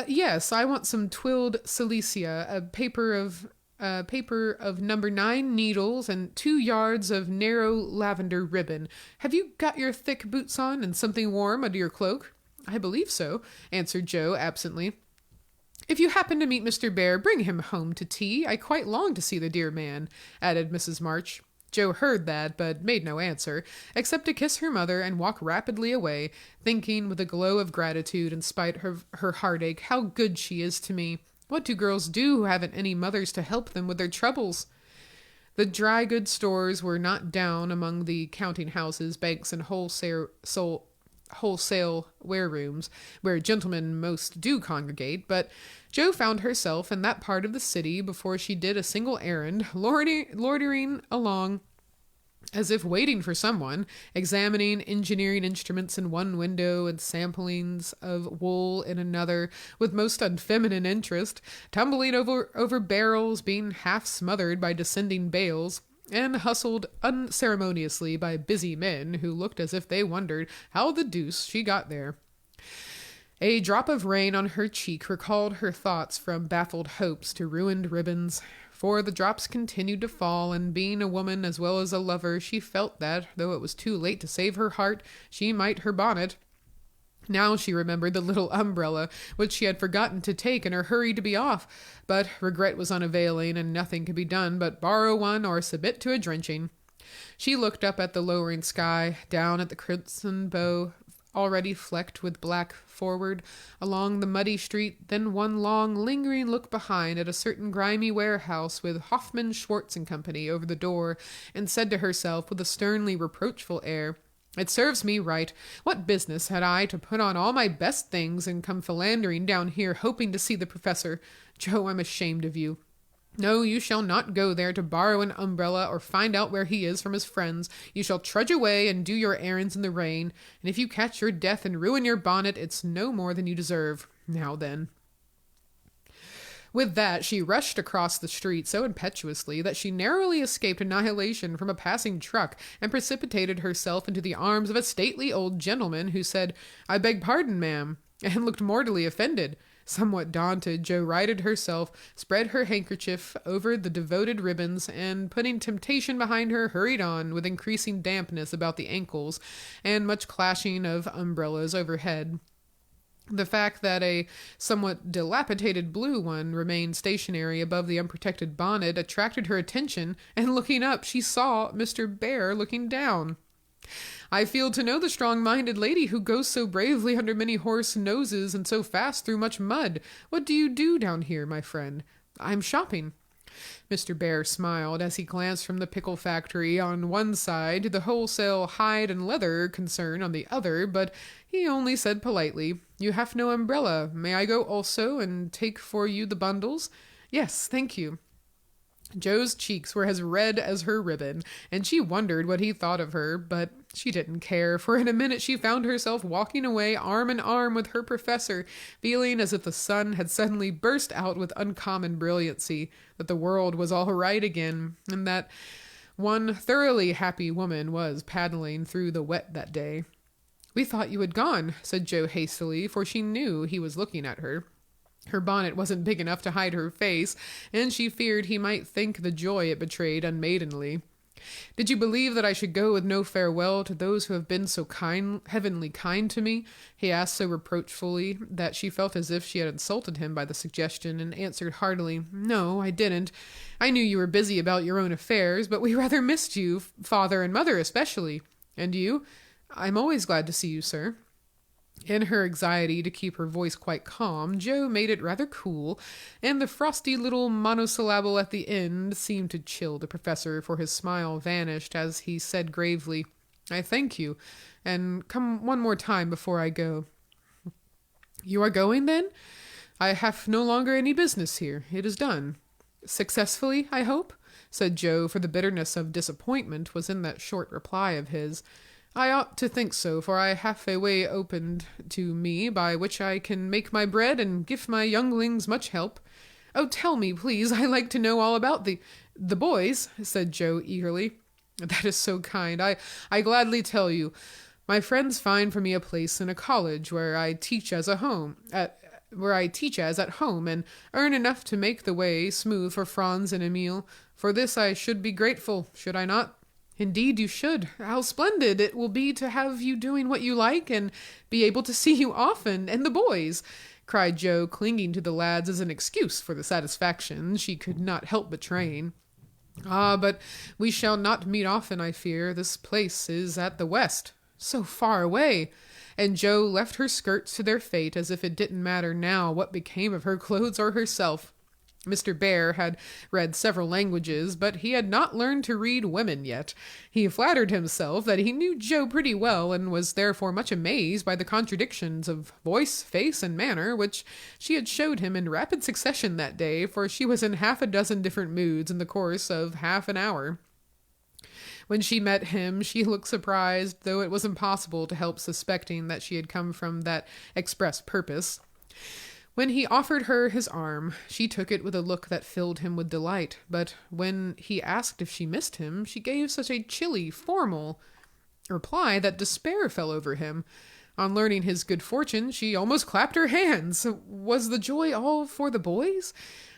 Yes, I want some twilled silesia, a paper of number 9 needles, and 2 yards of narrow lavender ribbon. Have you got your thick boots on, and something warm under your cloak? I believe so, answered Jo absently. If you happen to meet Mr. Bear, bring him home to tea. I quite long to see the dear man, added Mrs. March. Jo heard that, but made no answer, except to kiss her mother and walk rapidly away, thinking with a glow of gratitude in spite of her heartache, how good she is to me. What do girls do who haven't any mothers to help them with their troubles? The dry goods stores were not down among the counting houses, banks, and wholesale warerooms, where gentlemen most do congregate, but Jo found herself in that part of the city before she did a single errand, loitering along as if waiting for someone, examining engineering instruments in one window and samplings of wool in another, with most unfeminine interest, tumbling over barrels, being half smothered by descending bales, and hustled unceremoniously by busy men who looked as if they wondered how the deuce she got there. A drop of rain on her cheek recalled her thoughts from baffled hopes to ruined ribbons, for the drops continued to fall, and being a woman as well as a lover, she felt that, though it was too late to save her heart, she might her bonnet. Now she remembered the little umbrella, which she had forgotten to take in her hurry to be off, but regret was unavailing, and nothing could be done but borrow one or submit to a drenching. She looked up at the lowering sky, down at the crimson bow already flecked with black forward, along the muddy street, then one long, lingering look behind at a certain grimy warehouse with Hoffman, Schwartz and Company over the door, and said to herself with a sternly reproachful air, "It serves me right. What business had I to put on all my best things and come philandering down here hoping to see the professor? Joe, I'm ashamed of you. No, you shall not go there to borrow an umbrella or find out where he is from his friends. You shall trudge away and do your errands in the rain, and if you catch your death and ruin your bonnet, it's no more than you deserve. Now then." With that, she rushed across the street so impetuously that she narrowly escaped annihilation from a passing truck and precipitated herself into the arms of a stately old gentleman who said, "I beg pardon, ma'am," and looked mortally offended. Somewhat daunted, Jo righted herself, spread her handkerchief over the devoted ribbons, and, putting temptation behind her, hurried on, with increasing dampness about the ankles, and much clashing of umbrellas overhead. The fact that a somewhat dilapidated blue one remained stationary above the unprotected bonnet attracted her attention, and looking up, she saw Mr. Bear looking down. "I feel to know the strong-minded lady who goes so bravely under many horse noses and so fast through much mud. What do you do down here, my friend?" "I'm shopping." Mr. Bear smiled as he glanced from the pickle factory on one side to the wholesale hide and leather concern on the other, but he only said politely, "You have no umbrella. May I go also and take for you the bundles?" "Yes, thank you." Jo's cheeks were as red as her ribbon, and she wondered what he thought of her, but she didn't care, for in a minute she found herself walking away arm in arm with her professor, feeling as if the sun had suddenly burst out with uncommon brilliancy, that the world was all right again, and that one thoroughly happy woman was paddling through the wet that day. "We thought you had gone," said Jo hastily, for she knew he was looking at her. Her bonnet wasn't big enough to hide her face, and she feared he might think the joy it betrayed unmaidenly. "Did you believe that I should go with no farewell to those who have been so heavenly kind to me?" he asked so reproachfully that she felt as if she had insulted him by the suggestion, and answered heartily, "No, I didn't. I knew you were busy about your own affairs, but we rather missed you, father and mother especially. And you? I'm always glad to see you, sir." In her anxiety to keep her voice quite calm, Jo made it rather cool, and the frosty little monosyllable at the end seemed to chill the professor, for his smile vanished as he said gravely, "I thank you, and come one more time before I go." "You are going, then? I have no longer any business here. It is done." "Successfully, I hope?" said Jo, for the bitterness of disappointment was in that short reply of his. "I ought to think so, for I have a way opened to me by which I can make my bread and give my younglings much help." "Oh, tell me, please. I like to know all about the boys," said Jo eagerly. "That is so kind. I gladly tell you. My friends find for me a place in a college where I teach as at home, and earn enough to make the way smooth for Franz and Emile. For this I should be grateful, should I not?" "Indeed you should. How splendid it will be to have you doing what you like, and be able to see you often, and the boys," cried Jo, clinging to the lads as an excuse for the satisfaction she could not help betraying. "Ah, but we shall not meet often, I fear. This place is at the west." "So far away!" And Jo left her skirts to their fate as if it didn't matter now what became of her clothes or herself. Mr. Bear had read several languages, but he had not learned to read women yet. He flattered himself that he knew Jo pretty well, and was therefore much amazed by the contradictions of voice, face, and manner which she had showed him in rapid succession that day, for she was in half a dozen different moods in the course of half an hour. When she met him, she looked surprised, though it was impossible to help suspecting that she had come from that express purpose. When he offered her his arm, she took it with a look that filled him with delight, but when he asked if she missed him, she gave such a chilly, formal reply that despair fell over him. On learning his good fortune, she almost clapped her hands. Was the joy all for the boys?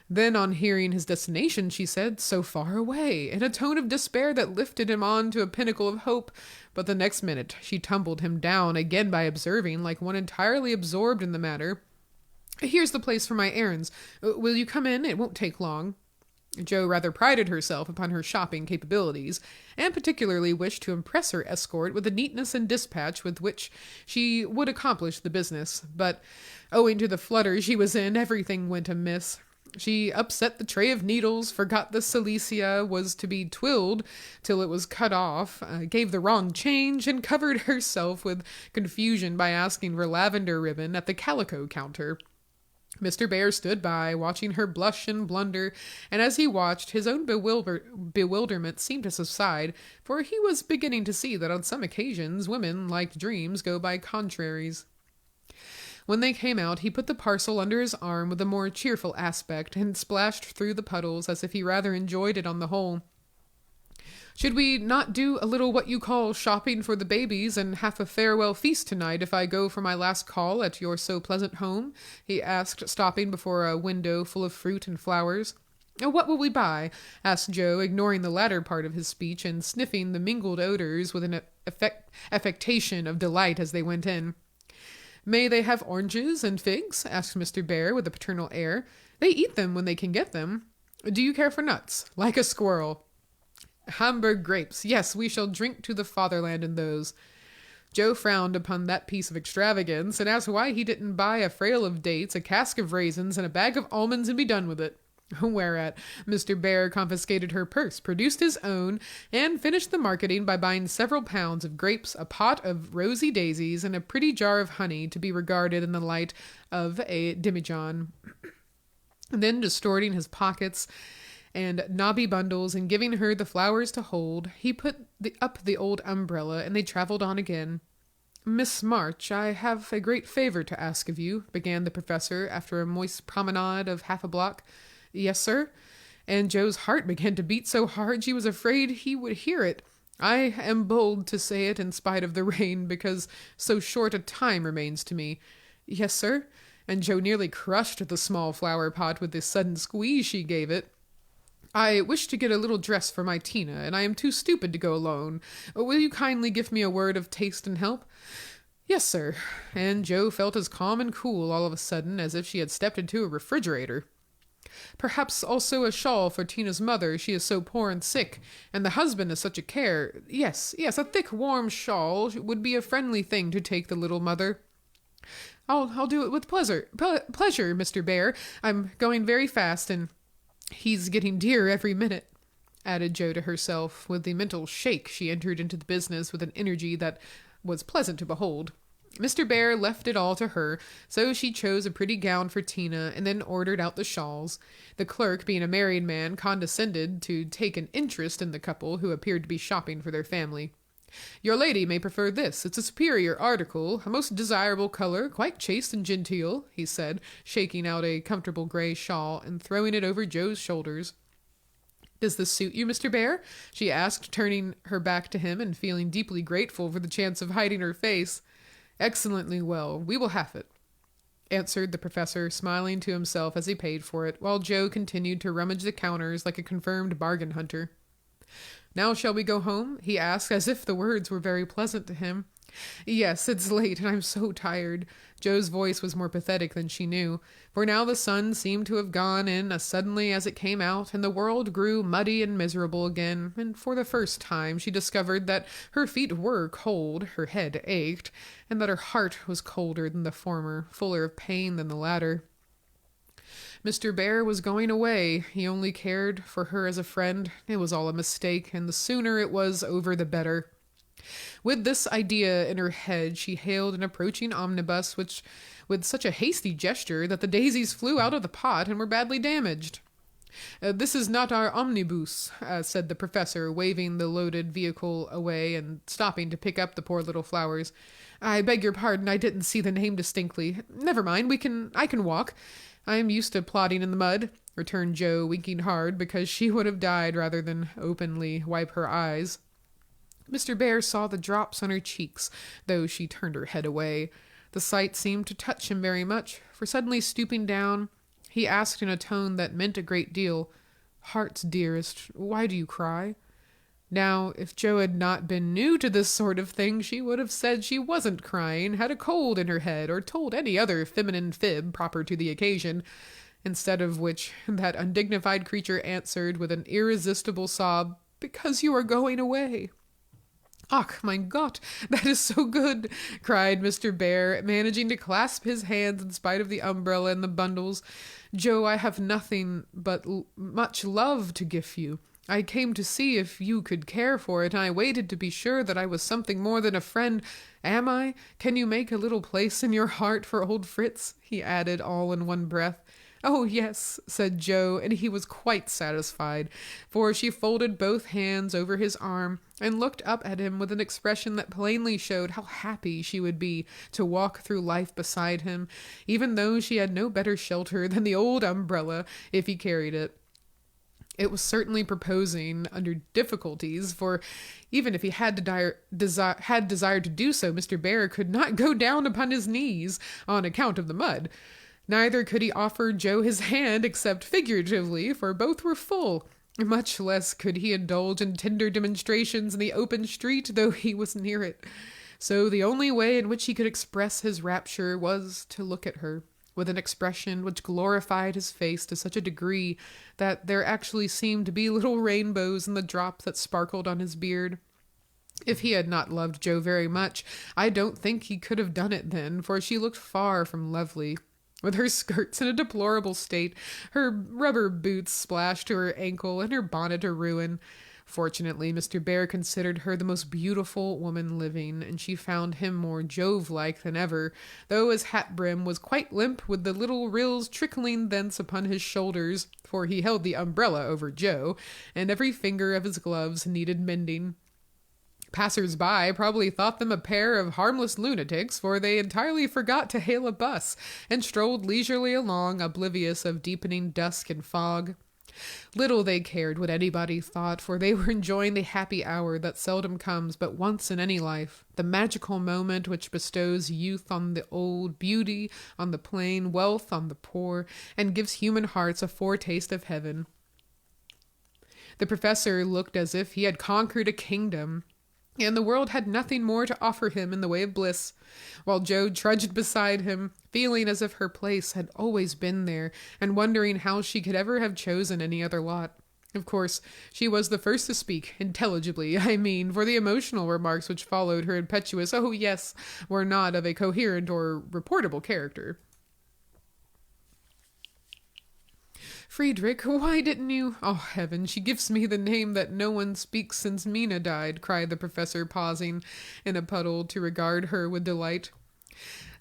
Then, on hearing his destination, she said, "So far away," in a tone of despair that lifted him on to a pinnacle of hope, but the next minute she tumbled him down again by observing, like one entirely absorbed in the matter, "Here's the place for my errands. Will you come in? It won't take long." Jo rather prided herself upon her shopping capabilities, and particularly wished to impress her escort with the neatness and dispatch with which she would accomplish the business. But, owing to the flutter she was in, everything went amiss. She upset the tray of needles, forgot the silesia was to be twilled till it was cut off, gave the wrong change, and covered herself with confusion by asking for lavender ribbon at the calico counter. Mr. Bear stood by, watching her blush and blunder, and as he watched, his own bewilderment seemed to subside, for he was beginning to see that on some occasions women, like dreams, go by contraries. When they came out, he put the parcel under his arm with a more cheerful aspect, and splashed through the puddles as if he rather enjoyed it on the whole. "Should we not do a little what you call shopping for the babies and have a farewell feast tonight if I go for my last call at your so pleasant home?" he asked, stopping before a window full of fruit and flowers. "What will we buy?" asked Jo, ignoring the latter part of his speech and sniffing the mingled odors with an affectation of delight as they went in. "May they have oranges and figs?" asked Mr. Bear with a paternal air. "They eat them when they can get them. Do you care for nuts?" "Like a squirrel." "Hamburg grapes. Yes, we shall drink to the fatherland in those." Jo frowned upon that piece of extravagance, and asked why he didn't buy a frail of dates, a cask of raisins, and a bag of almonds and be done with it. Whereat Mr. Bear confiscated her purse, produced his own, and finished the marketing by buying several pounds of grapes, a pot of rosy daisies, and a pretty jar of honey to be regarded in the light of a demijohn. Then, distorting his pockets and knobby bundles, and giving her the flowers to hold, he put up the old umbrella, and they travelled on again. "Miss March, I have a great favor to ask of you," began the professor, after a moist promenade of half a block. "Yes, sir?" And Jo's heart began to beat so hard she was afraid he would hear it. "I am bold to say it in spite of the rain, because so short a time remains to me." "Yes, sir?" And Jo nearly crushed the small flower pot with the sudden squeeze she gave it. "I wish to get a little dress for my Tina, and I am too stupid to go alone. Will you kindly give me a word of taste and help?" "Yes, sir." And Jo felt as calm and cool all of a sudden as if she had stepped into a refrigerator. "Perhaps also a shawl for Tina's mother, she is so poor and sick, and the husband is such a care. Yes, a thick warm shawl would be a friendly thing to take the little mother." I'll do it with pleasure, Mr. Bear. I'm going very fast, and he's getting dearer every minute," added Jo to herself. With the mental shake, she entered into the business with an energy that was pleasant to behold. Mr. Bear left it all to her, so she chose a pretty gown for Tina, and then ordered out the shawls. The clerk, being a married man, condescended to take an interest in the couple, who appeared to be shopping for their family. "Your lady may prefer this. It's a superior article, a most desirable color, quite chaste and genteel," he said, shaking out a comfortable gray shawl and throwing it over Jo's shoulders. "Does this suit you, Mr. Bear?" she asked, turning her back to him and feeling deeply grateful for the chance of hiding her face. "Excellently well. We will have it," answered the professor, smiling to himself as he paid for it, while Jo continued to rummage the counters like a confirmed bargain hunter. "Now shall we go home?" he asked, as if the words were very pleasant to him. "Yes, it's late, and I'm so tired." Jo's voice was more pathetic than she knew, for now the sun seemed to have gone in as suddenly as it came out, and the world grew muddy and miserable again, and for the first time she discovered that her feet were cold, her head ached, and that her heart was colder than the former, fuller of pain than the latter. Mr. Bear was going away. He only cared for her as a friend. It was all a mistake, and the sooner it was over, the better. With this idea in her head, she hailed an approaching omnibus, which, with such a hasty gesture that the daisies flew out of the pot and were badly damaged. "This is not our omnibus," said the professor, waving the loaded vehicle away and stopping to pick up the poor little flowers. "I beg your pardon, I didn't see the name distinctly. Never mind, I can walk. I am used to plodding in the mud," returned Jo, winking hard, because she would have died rather than openly wipe her eyes. Mr. Bear saw the drops on her cheeks, though she turned her head away. The sight seemed to touch him very much, for suddenly stooping down, he asked in a tone that meant a great deal, "Heart's dearest, why do you cry?" Now, if Jo had not been new to this sort of thing, she would have said she wasn't crying, had a cold in her head, or told any other feminine fib proper to the occasion. instead of which that undignified creature answered with an irresistible sob, "Because you are going away." "Ach, mein Gott, that is so good," cried Mr. Bear, managing to clasp his hands in spite of the umbrella and the bundles. "Joe, I have nothing but much love to give you. I came to see if you could care for it, and I waited to be sure that I was something more than a friend. Am I? Can you make a little place in your heart for old Fritz?" he added all in one breath. "Oh, yes," said Joe, and he was quite satisfied, for she folded both hands over his arm and looked up at him with an expression that plainly showed how happy she would be to walk through life beside him, even though she had no better shelter than the old umbrella if he carried it. It was certainly proposing under difficulties, for even if he had desired to do so, Mr. Bear could not go down upon his knees on account of the mud. Neither could he offer Joe his hand except figuratively, for both were full. Much less could he indulge in tender demonstrations in the open street, though he was near it. So the only way in which he could express his rapture was to look at her, with an expression which glorified his face to such a degree that there actually seemed to be little rainbows in the drops that sparkled on his beard. If he had not loved Joe very much, I don't think he could have done it then, for she looked far from lovely. With her skirts in a deplorable state, her rubber boots splashed to her ankle, and her bonnet a ruin. Fortunately, Mr. Bear considered her the most beautiful woman living, and she found him more Jove-like than ever, though his hat brim was quite limp with the little rills trickling thence upon his shoulders, for he held the umbrella over Joe, and every finger of his gloves needed mending. Passers-by probably thought them a pair of harmless lunatics, for they entirely forgot to hail a bus, and strolled leisurely along, oblivious of deepening dusk and fog. Little they cared what anybody thought, for they were enjoying the happy hour that seldom comes but once in any life, the magical moment which bestows youth on the old, beauty on the plain, wealth on the poor, and gives human hearts a foretaste of heaven. The professor looked as if he had conquered a kingdom, and the world had nothing more to offer him in the way of bliss, while Joe trudged beside him, feeling as if her place had always been there, and wondering how she could ever have chosen any other lot. Of course, she was the first to speak, intelligibly, I mean, for the emotional remarks which followed her impetuous "oh yes" were not of a coherent or reportable character. "Friedrich, why didn't you—" "Oh, heaven, she gives me the name that no one speaks since Mina died," cried the professor, pausing in a puddle to regard her with delight.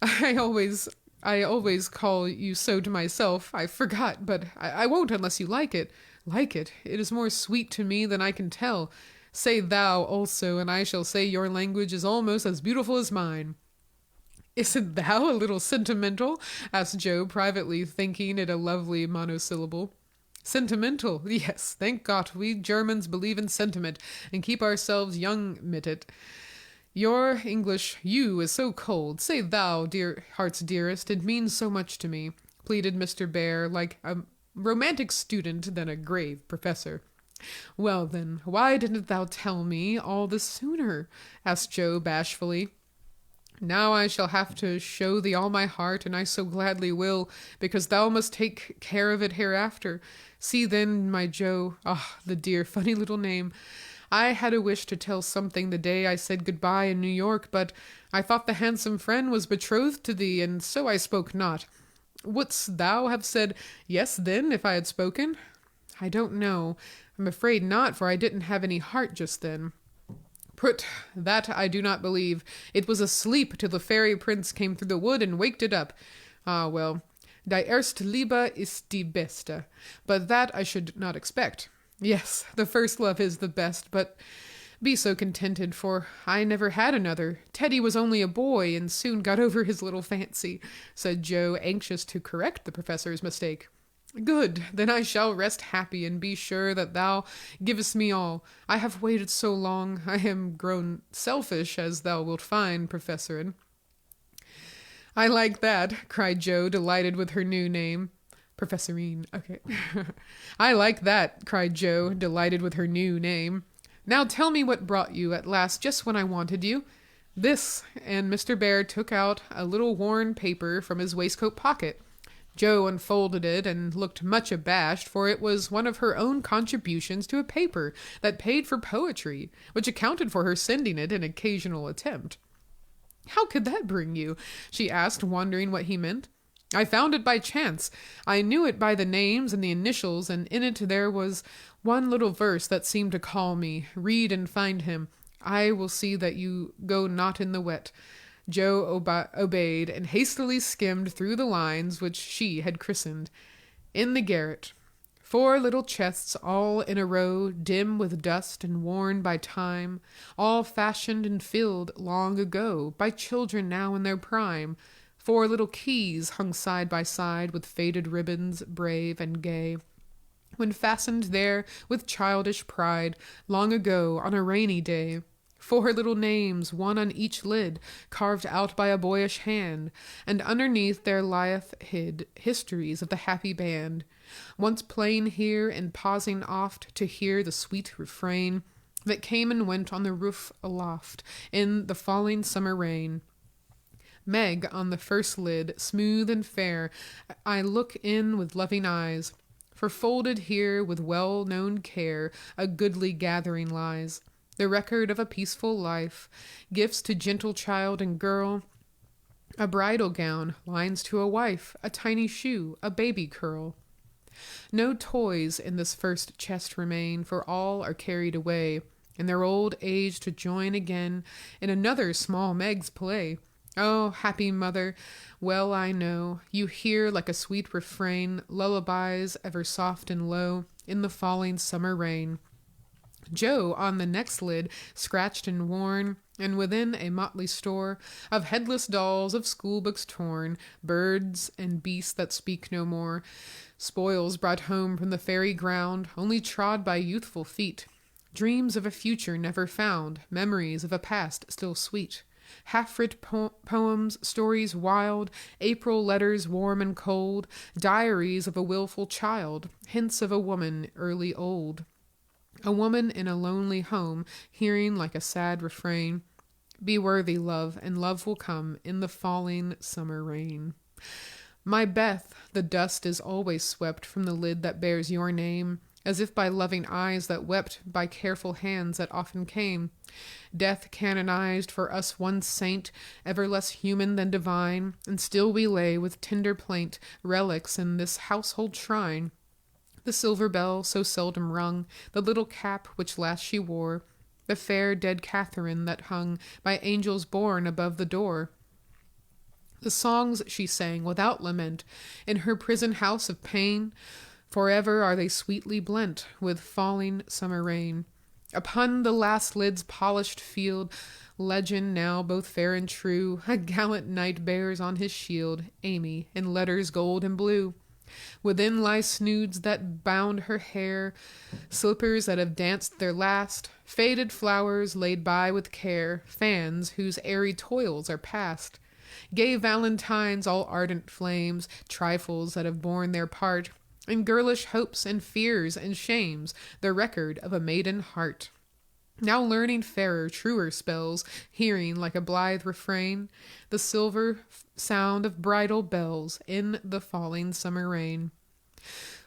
I always call you so to myself. I forgot, but I won't unless you like it. Like it? It is more sweet to me than I can tell. Say thou also, and I shall say your language is almost as beautiful as mine." "Isn't thou a little sentimental?" asked Joe, privately thinking it a lovely monosyllable. "Sentimental? Yes, thank God, we Germans believe in sentiment, and keep ourselves young mit it. Your English 'you' is so cold. Say thou, dear heart's dearest, it means so much to me," pleaded Mr. Bear, like a romantic student than a grave professor. "Well then, why didn't thou tell me all this sooner?" asked Joe bashfully. "Now I shall have to show thee all my heart, and I so gladly will, because thou must take care of it hereafter. See then, my Joe, the dear funny little name. I had a wish to tell something the day I said goodbye in New York, but I thought the handsome friend was betrothed to thee, and so I spoke not. Wouldst thou have said yes then if I had spoken?" "I don't know. I'm afraid not, for I didn't have any heart just then." "Prut, that I do not believe. It was asleep till the fairy prince came through the wood and waked it up. Ah, well, die erste Liebe ist die beste, but that I should not expect. Yes, the first love is the best, but be so contented, for I never had another. Teddy was only a boy, and soon got over his little fancy," said Joe, anxious to correct the professor's mistake. "Good, then I shall rest happy, and be sure that thou givest me all. I have waited so long. I am grown selfish, as thou wilt find, Professorin." "I like that," cried Joe, delighted with her new name. Professorine, okay. "I like that," cried Joe, delighted with her new name. "Now tell me what brought you at last just when I wanted you." "This," and Mr. Bear took out a little worn paper from his waistcoat pocket. Jo unfolded it and looked much abashed, for it was one of her own contributions to a paper that paid for poetry, which accounted for her sending it an occasional attempt. "How could that bring you?" she asked, wondering what he meant. "I found it by chance. I knew it by the names and the initials, and in it there was one little verse that seemed to call me. Read and find him. I will see that you go not in the wet." Jo obeyed and hastily skimmed through the lines which she had christened. In the garret. 4 little chests all in a row, dim with dust and worn by time, all fashioned and filled long ago by children now in their prime. 4 little keys hung side by side with faded ribbons, brave and gay, when fastened there with childish pride long ago on a rainy day. 4 little names, one on each lid, carved out by a boyish hand, and underneath there lieth hid histories of the happy band, once playing here and pausing oft to hear the sweet refrain that came and went on the roof aloft in the falling summer rain. Meg on the first lid, smooth and fair, I look in with loving eyes, for folded here with well-known care a goodly gathering lies. The record of a peaceful life, gifts to gentle child and girl, a bridal gown, lines to a wife, a tiny shoe, a baby curl. No toys in this first chest remain, for all are carried away, in their old age to join again in another small Meg's play. Oh, happy mother, well I know, you hear like a sweet refrain, lullabies ever soft and low, in the falling summer rain. Jo on the next lid, scratched and worn, and within a motley store of headless dolls, of schoolbooks torn, birds and beasts that speak no more, spoils brought home from the fairy ground, only trod by youthful feet, dreams of a future never found, memories of a past still sweet, half-writ poems, stories wild, April letters warm and cold, diaries of a willful child, hints of a woman early old. A woman in a lonely home, hearing like a sad refrain, "Be worthy, love, and love will come in the falling summer rain." My Beth, the dust is always swept from the lid that bears your name, as if by loving eyes that wept, by careful hands that often came. Death canonized for us one saint, ever less human than divine, and still we lay with tender plaint, relics in this household shrine. The silver bell so seldom rung, the little cap which last she wore, the fair dead Catherine that hung by angels born above the door. The songs she sang without lament in her prison house of pain, forever are they sweetly blent with falling summer rain. Upon the last lid's polished field, legend now both fair and true, a gallant knight bears on his shield Amy in letters gold and blue. Within lie snoods that bound her hair, slippers that have danced their last, faded flowers laid by with care, fans whose airy toils are past, gay valentines all ardent flames, trifles that have borne their part, and girlish hopes and fears and shames, the record of a maiden heart. Now learning fairer, truer spells, hearing like a blithe refrain, the silver sound of bridal bells in the falling summer rain.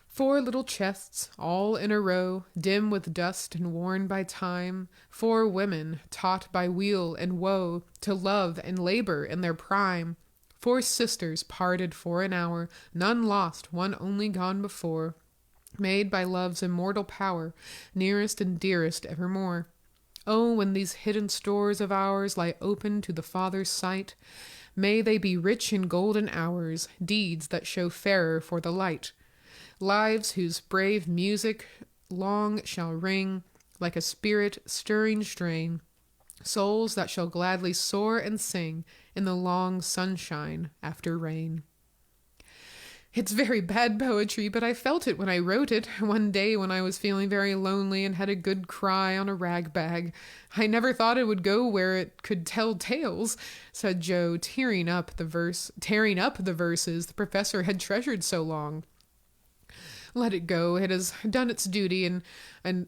4 little chests, all in a row, dim with dust and worn by time, 4 women, taught by weal and woe to love and labor in their prime, 4 sisters parted for an hour, none lost, one only gone before, made by love's immortal power, nearest and dearest evermore. Oh, when these hidden stores of ours lie open to the Father's sight, may they be rich in golden hours, deeds that show fairer for the light, lives whose brave music long shall ring like a spirit-stirring strain, souls that shall gladly soar and sing in the long sunshine after rain. It's very bad poetry, but I felt it when I wrote it, one day when I was feeling very lonely and had a good cry on a rag bag. I never thought it would go where it could tell tales, said Jo, tearing up the verses the professor had treasured so long. Let it go, it has done its duty, and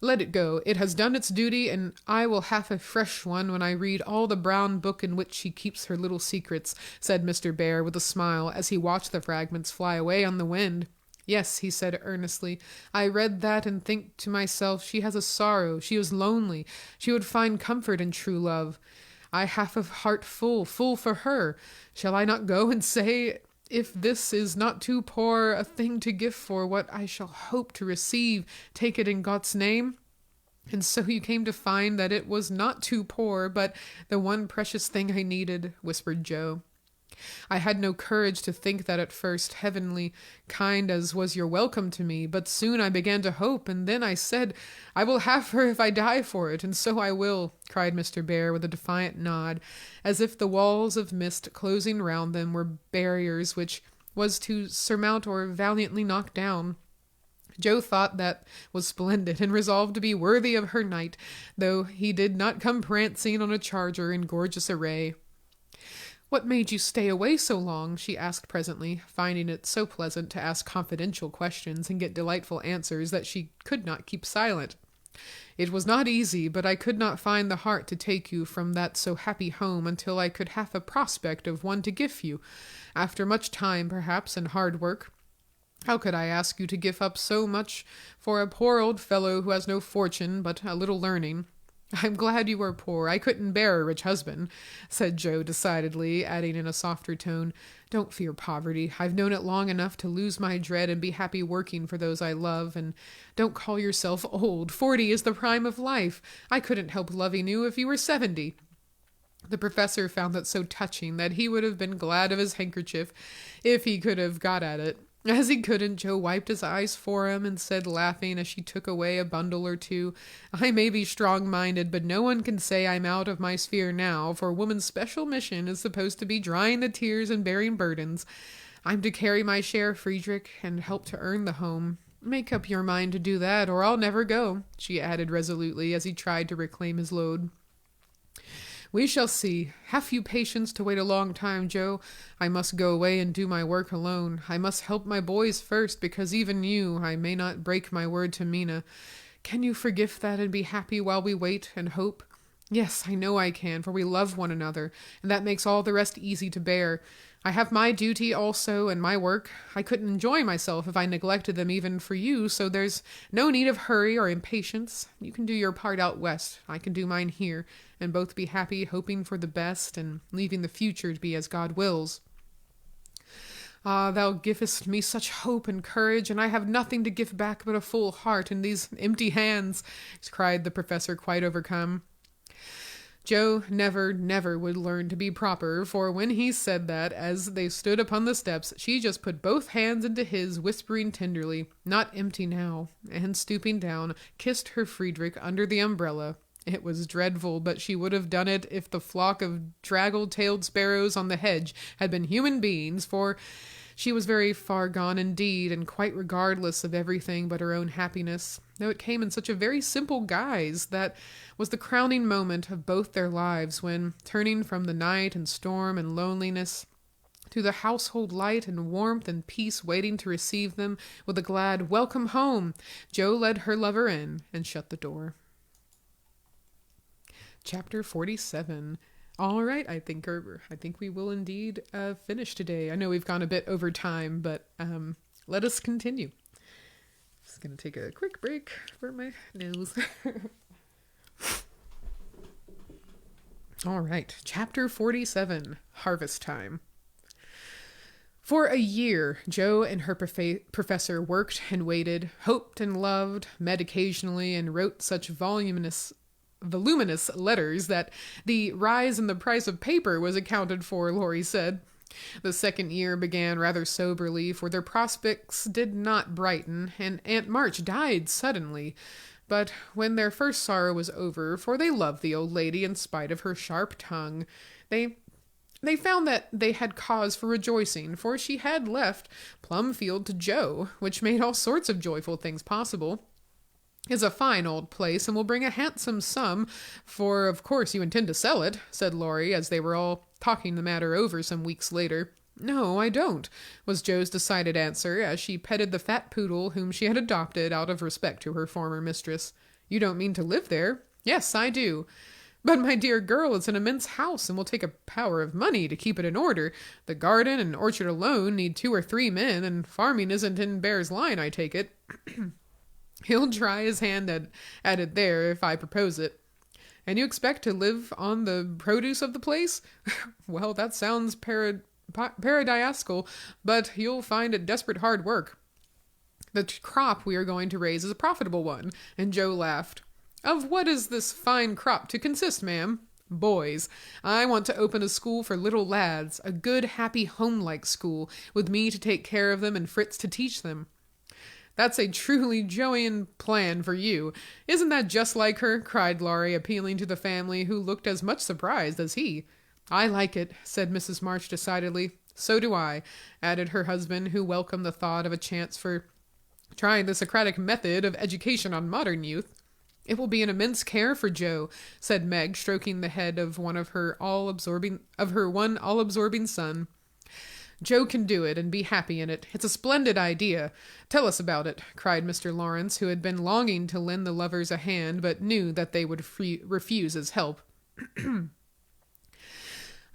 Let it go. It has done its duty, and I will have a fresh one when I read all the brown book in which she keeps her little secrets, said Mr. Bear with a smile as he watched the fragments fly away on the wind. Yes, he said earnestly, I read that and think to myself, she has a sorrow, she is lonely, she would find comfort in true love. I have a heart full for her. Shall I not go and say, if this is not too poor a thing to give for what I shall hope to receive, take it in God's name? And so you came to find that it was not too poor, but the one precious thing I needed, whispered Joe. I had no courage to think that at first, heavenly kind as was your welcome to me, but soon I began to hope, and then I said, I will have her if I die for it, and so I will, cried Mr. Bear with a defiant nod, as if the walls of mist closing round them were barriers which was to surmount or valiantly knock down. Joe thought that was splendid, and resolved to be worthy of her knight, though he did not come prancing on a charger in gorgeous array. What made you stay away so long? She asked presently, finding it so pleasant to ask confidential questions and get delightful answers that she could not keep silent. It was not easy, but I could not find the heart to take you from that so happy home until I could have a prospect of one to give you, after much time, perhaps, and hard work. How could I ask you to give up so much for a poor old fellow who has no fortune but a little learning? I'm glad you are poor. I couldn't bear a rich husband, said Joe decidedly, adding in a softer tone, Don't fear poverty. I've known it long enough to lose my dread and be happy working for those I love, and don't call yourself old. 40 is the prime of life. I couldn't help loving you if you were 70. The professor found that so touching that he would have been glad of his handkerchief if he could have got at it. As he couldn't, Joe wiped his eyes for him and said, laughing as she took away a bundle or two, I may be strong-minded, but no one can say I'm out of my sphere now, for woman's special mission is supposed to be drying the tears and bearing burdens. I'm to carry my share, Friedrich, and help to earn the home. Make up your mind to do that, or I'll never go, she added resolutely as he tried to reclaim his load. We shall see. Have you patience to wait a long time, Joe? I must go away and do my work alone. I must help my boys first, because even you, I may not break my word to Mina. Can you forgive that and be happy while we wait and hope? Yes, I know I can, for we love one another, and that makes all the rest easy to bear. I have my duty also and my work. I couldn't enjoy myself if I neglected them even for you, so there's no need of hurry or impatience. You can do your part out west. I can do mine here, and both be happy, hoping for the best, and leaving the future to be as God wills. Ah, thou givest me such hope and courage, and I have nothing to give back but a full heart in these empty hands, cried the professor, quite overcome. Joe never would learn to be proper, for when he said that, as they stood upon the steps, she just put both hands into his, whispering tenderly, not empty now, and stooping down, kissed her Friedrich under the umbrella. It was dreadful, but she would have done it if the flock of draggle-tailed sparrows on the hedge had been human beings, for she was very far gone indeed, and quite regardless of everything but her own happiness, though it came in such a very simple guise that was the crowning moment of both their lives, when, turning from the night and storm and loneliness to the household light and warmth and peace waiting to receive them with a glad welcome home, Joe led her lover in and shut the door. Chapter 47. All right, I think we will indeed finish today. I know we've gone a bit over time, but let us continue. Just going to take a quick break for my nose. All right, Chapter 47, Harvest Time. For a year, Joe and her professor worked and waited, hoped and loved, met occasionally, and wrote such voluminous letters that the rise in the price of paper was accounted for, Laurie said. The second year began rather soberly, for their prospects did not brighten, and Aunt March died suddenly. But when their first sorrow was over, for they loved the old lady in spite of her sharp tongue, they found that they had cause for rejoicing, for she had left Plumfield to Joe, which made all sorts of joyful things possible. It's a fine old place, and will bring a handsome sum, for of course you intend to sell it, said Laurie, as they were all talking the matter over some weeks later. No, I don't, was Joe's decided answer, as she petted the fat poodle whom she had adopted out of respect to her former mistress. You don't mean to live there? Yes, I do. But my dear girl, it's an immense house and will take a power of money to keep it in order. The garden and orchard alone need 2 or 3 men, and farming isn't in Bear's line, I take it. He'll try his hand at it there if I propose it. And you expect to live on the produce of the place? Well, that sounds paradisiacal, but you'll find it desperate hard work. The crop we are going to raise is a profitable one, and Joe laughed. Of what is this fine crop to consist, ma'am? Boys. I want to open a school for little lads, a good, happy, home-like school, with me to take care of them and Fritz to teach them. That's a truly Joean plan for you. Isn't that just like her? Cried Laurie, appealing to the family, who looked as much surprised as he. I like it, said Mrs. March decidedly. So do I, added her husband, who welcomed the thought of a chance for trying the Socratic method of education on modern youth. It will be an immense care for Joe, said Meg, stroking the head of one all-absorbing son. Joe can do it and be happy in it. It's a splendid idea. Tell us about it, cried Mr. Lawrence, who had been longing to lend the lovers a hand, but knew that they would refuse his help.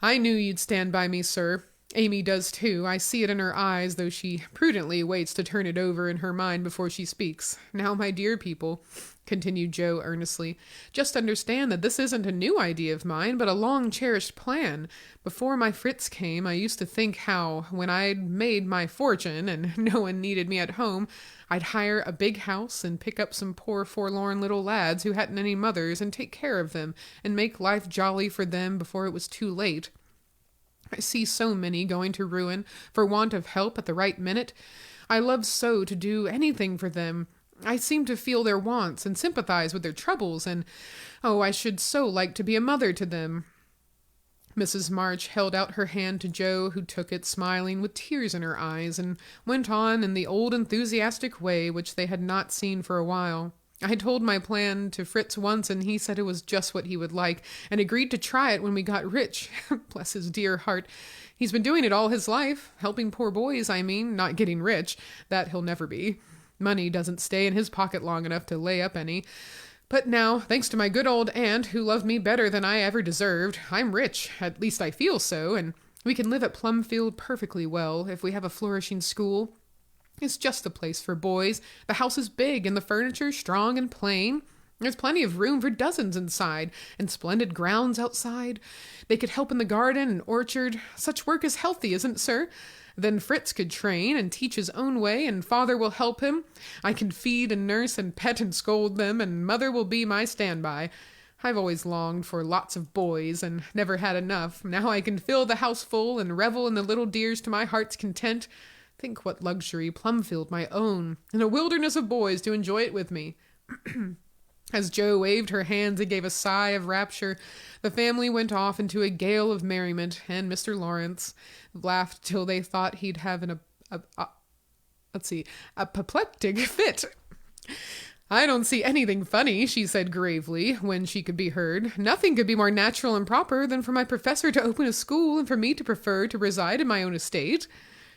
I knew you'd stand by me, sir. Amy does too. I see it in her eyes, though she prudently waits to turn it over in her mind before she speaks. Now, my dear people, continued Joe earnestly, just understand that this isn't a new idea of mine, but a long-cherished plan. Before my Fritz came, I used to think how, when I'd made my fortune and no one needed me at home, I'd hire a big house and pick up some poor forlorn little lads who hadn't any mothers and take care of them and make life jolly for them before it was too late. I see so many going to ruin for want of help at the right minute. I love so to do anything for them. I seem to feel their wants and sympathize with their troubles, and, oh, I should so like to be a mother to them. Mrs. March held out her hand to Joe, who took it, smiling with tears in her eyes, and went on in the old enthusiastic way which they had not seen for a while. I told my plan to Fritz once, and he said it was just what he would like, and agreed to try it when we got rich. Bless his dear heart. He's been doing it all his life, helping poor boys, I mean, not getting rich. That he'll never be. Money doesn't stay in his pocket long enough to lay up any. But now, thanks to my good old aunt, who loved me better than I ever deserved, I'm rich, at least I feel so, and we can live at Plumfield perfectly well if we have a flourishing school. It's just the place for boys. The house is big, and the furniture strong and plain. There's plenty of room for dozens inside, and splendid grounds outside. They could help in the garden and orchard. Such work is healthy, isn't it, sir? Then Fritz could train and teach his own way, and father will help him. I can feed and nurse and pet and scold them, and mother will be my standby. I've always longed for lots of boys, and never had enough. Now I can fill the house full and revel in the little dears to my heart's content. Think what luxury, Plumfield my own, and a wilderness of boys to enjoy it with me. As Joe waved her hands and gave a sigh of rapture, the family went off into a gale of merriment, and Mr. Lawrence laughed till they thought he'd have a apoplectic fit. I don't see anything funny, she said gravely, when she could be heard. Nothing could be more natural and proper than for my professor to open a school and for me to prefer to reside in my own estate.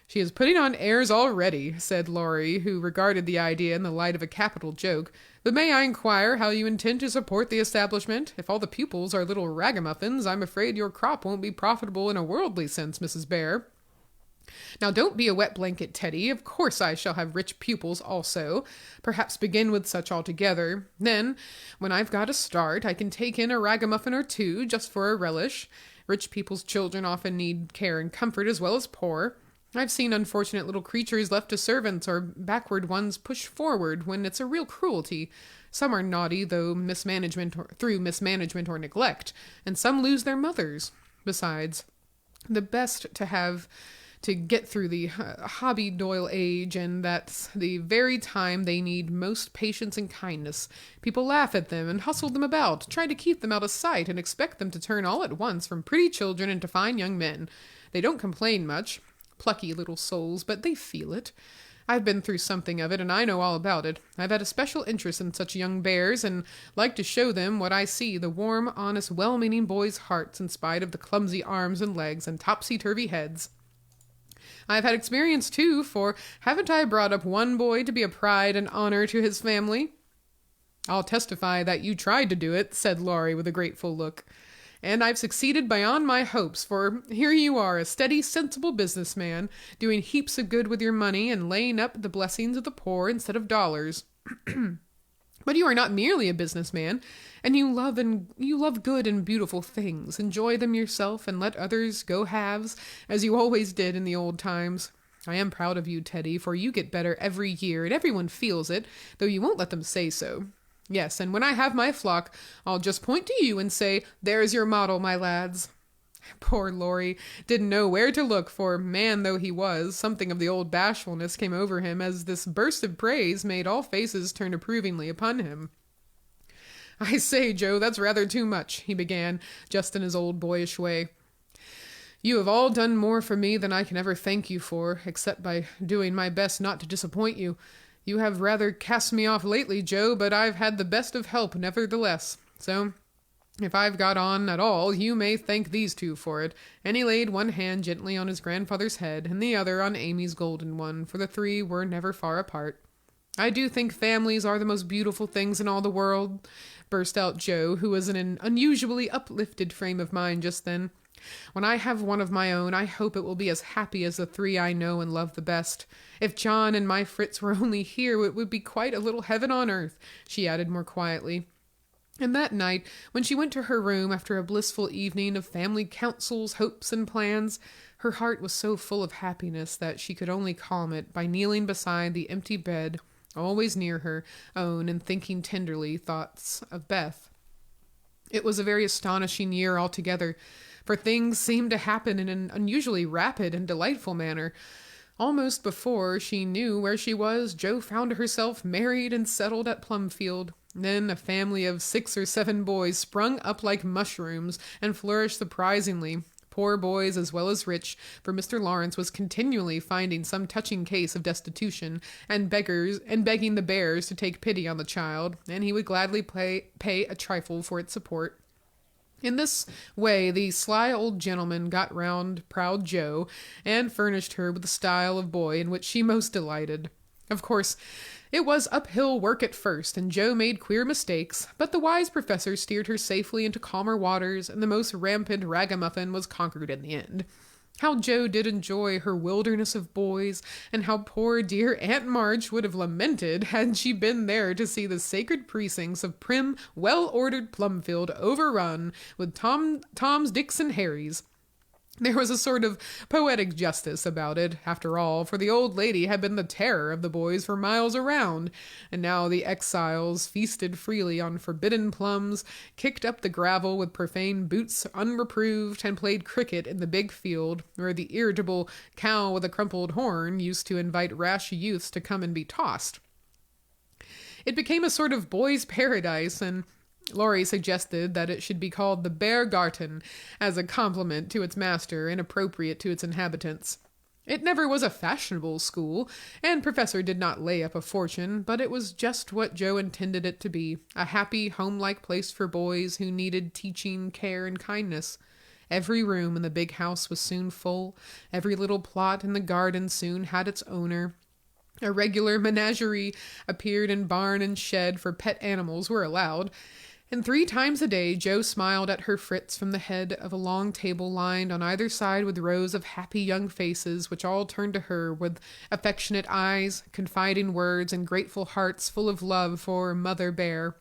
She is putting on airs already, said Laurie, who regarded the idea in the light of a capital joke. But may I inquire how you intend to support the establishment? If all the pupils are little ragamuffins, I'm afraid your crop won't be profitable in a worldly sense, Mrs. Bear. Now don't be a wet blanket, Teddy. Of course I shall have rich pupils also. Perhaps begin with such altogether. Then, when I've got a start, I can take in a ragamuffin or two, just for a relish. Rich people's children often need care and comfort as well as poor. I've seen unfortunate little creatures left to servants or backward ones pushed forward when it's a real cruelty. Some are naughty through mismanagement or neglect, and some lose their mothers. Besides, the best to get through the hobby doyle age, and that's the very time they need most patience and kindness. People laugh at them and hustle them about, try to keep them out of sight, and expect them to turn all at once from pretty children into fine young men. They don't complain much. Plucky little souls, but they feel it. I've been through something of it, and I know all about it. I've had a special interest in such young bears, and like to show them what I see, the warm, honest, well-meaning boys' hearts, in spite of the clumsy arms and legs and topsy-turvy heads. I've had experience, too, for haven't I brought up one boy to be a pride and honor to his family? "I'll testify that you tried to do it," said Laurie with a grateful look. "And I've succeeded beyond my hopes, for here you are, a steady, sensible businessman, doing heaps of good with your money and laying up the blessings of the poor instead of dollars. But you are not merely a businessman, and you love good and beautiful things. Enjoy them yourself and let others go halves, as you always did in the old times. I am proud of you, Teddy, for you get better every year, and everyone feels it, though you won't let them say so. Yes, and when I have my flock, I'll just point to you and say, 'There's your model, my lads.'" Poor Laurie didn't know where to look, for, man though he was, something of the old bashfulness came over him as this burst of praise made all faces turn approvingly upon him. "I say, Joe, that's rather too much," he began, just in his old boyish way. "You have all done more for me than I can ever thank you for, except by doing my best not to disappoint you. You have rather cast me off lately, Joe, but I've had the best of help nevertheless. So, if I've got on at all, you may thank these two for it," and he laid one hand gently on his grandfather's head and the other on Amy's golden one, for the three were never far apart. "I do think families are the most beautiful things in all the world," burst out Joe, who was in an unusually uplifted frame of mind just then. "When I have one of my own, I hope it will be as happy as the three I know and love the best. If John and my Fritz were only here, it would be quite a little heaven on earth," she added more quietly. And that night, when she went to her room after a blissful evening of family counsels, hopes, and plans, her heart was so full of happiness that she could only calm it by kneeling beside the empty bed, always near her own, and thinking tenderly thoughts of Beth. It was a very astonishing year altogether, for things seemed to happen in an unusually rapid and delightful manner. Almost before she knew where she was, Joe found herself married and settled at Plumfield. Then a family of 6 or 7 boys sprung up like mushrooms and flourished surprisingly, poor boys as well as rich, for Mr. Lawrence was continually finding some touching case of destitution, and begging the bears to take pity on the child, and he would gladly pay a trifle for its support. In this way the sly old gentleman got round proud Joe, and furnished her with the style of boy in which she most delighted. Of course, it was uphill work at first, and Joe made queer mistakes, but the wise professor steered her safely into calmer waters, and the most rampant ragamuffin was conquered in the end. How Joe did enjoy her wilderness of boys, and how poor dear Aunt March would have lamented had she been there to see the sacred precincts of prim, well-ordered Plumfield overrun with Toms, Dicks, and Harrys. There was a sort of poetic justice about it, after all, for the old lady had been the terror of the boys for miles around, and now the exiles feasted freely on forbidden plums, kicked up the gravel with profane boots unreproved, and played cricket in the big field, where the irritable cow with a crumpled horn used to invite rash youths to come and be tossed. It became a sort of boys' paradise, and Laurie suggested that it should be called the Bear Garten, as a compliment to its master and appropriate to its inhabitants. It never was a fashionable school, and Professor did not lay up a fortune, but it was just what Joe intended it to be, a happy, home-like place for boys who needed teaching, care, and kindness. Every room in the big house was soon full. Every little plot in the garden soon had its owner. A regular menagerie appeared in barn and shed, for pet animals were allowed. And 3 times a day Joe smiled at her Fritz from the head of a long table lined on either side with rows of happy young faces, which all turned to her with affectionate eyes, confiding words, and grateful hearts full of love for Mother Bear.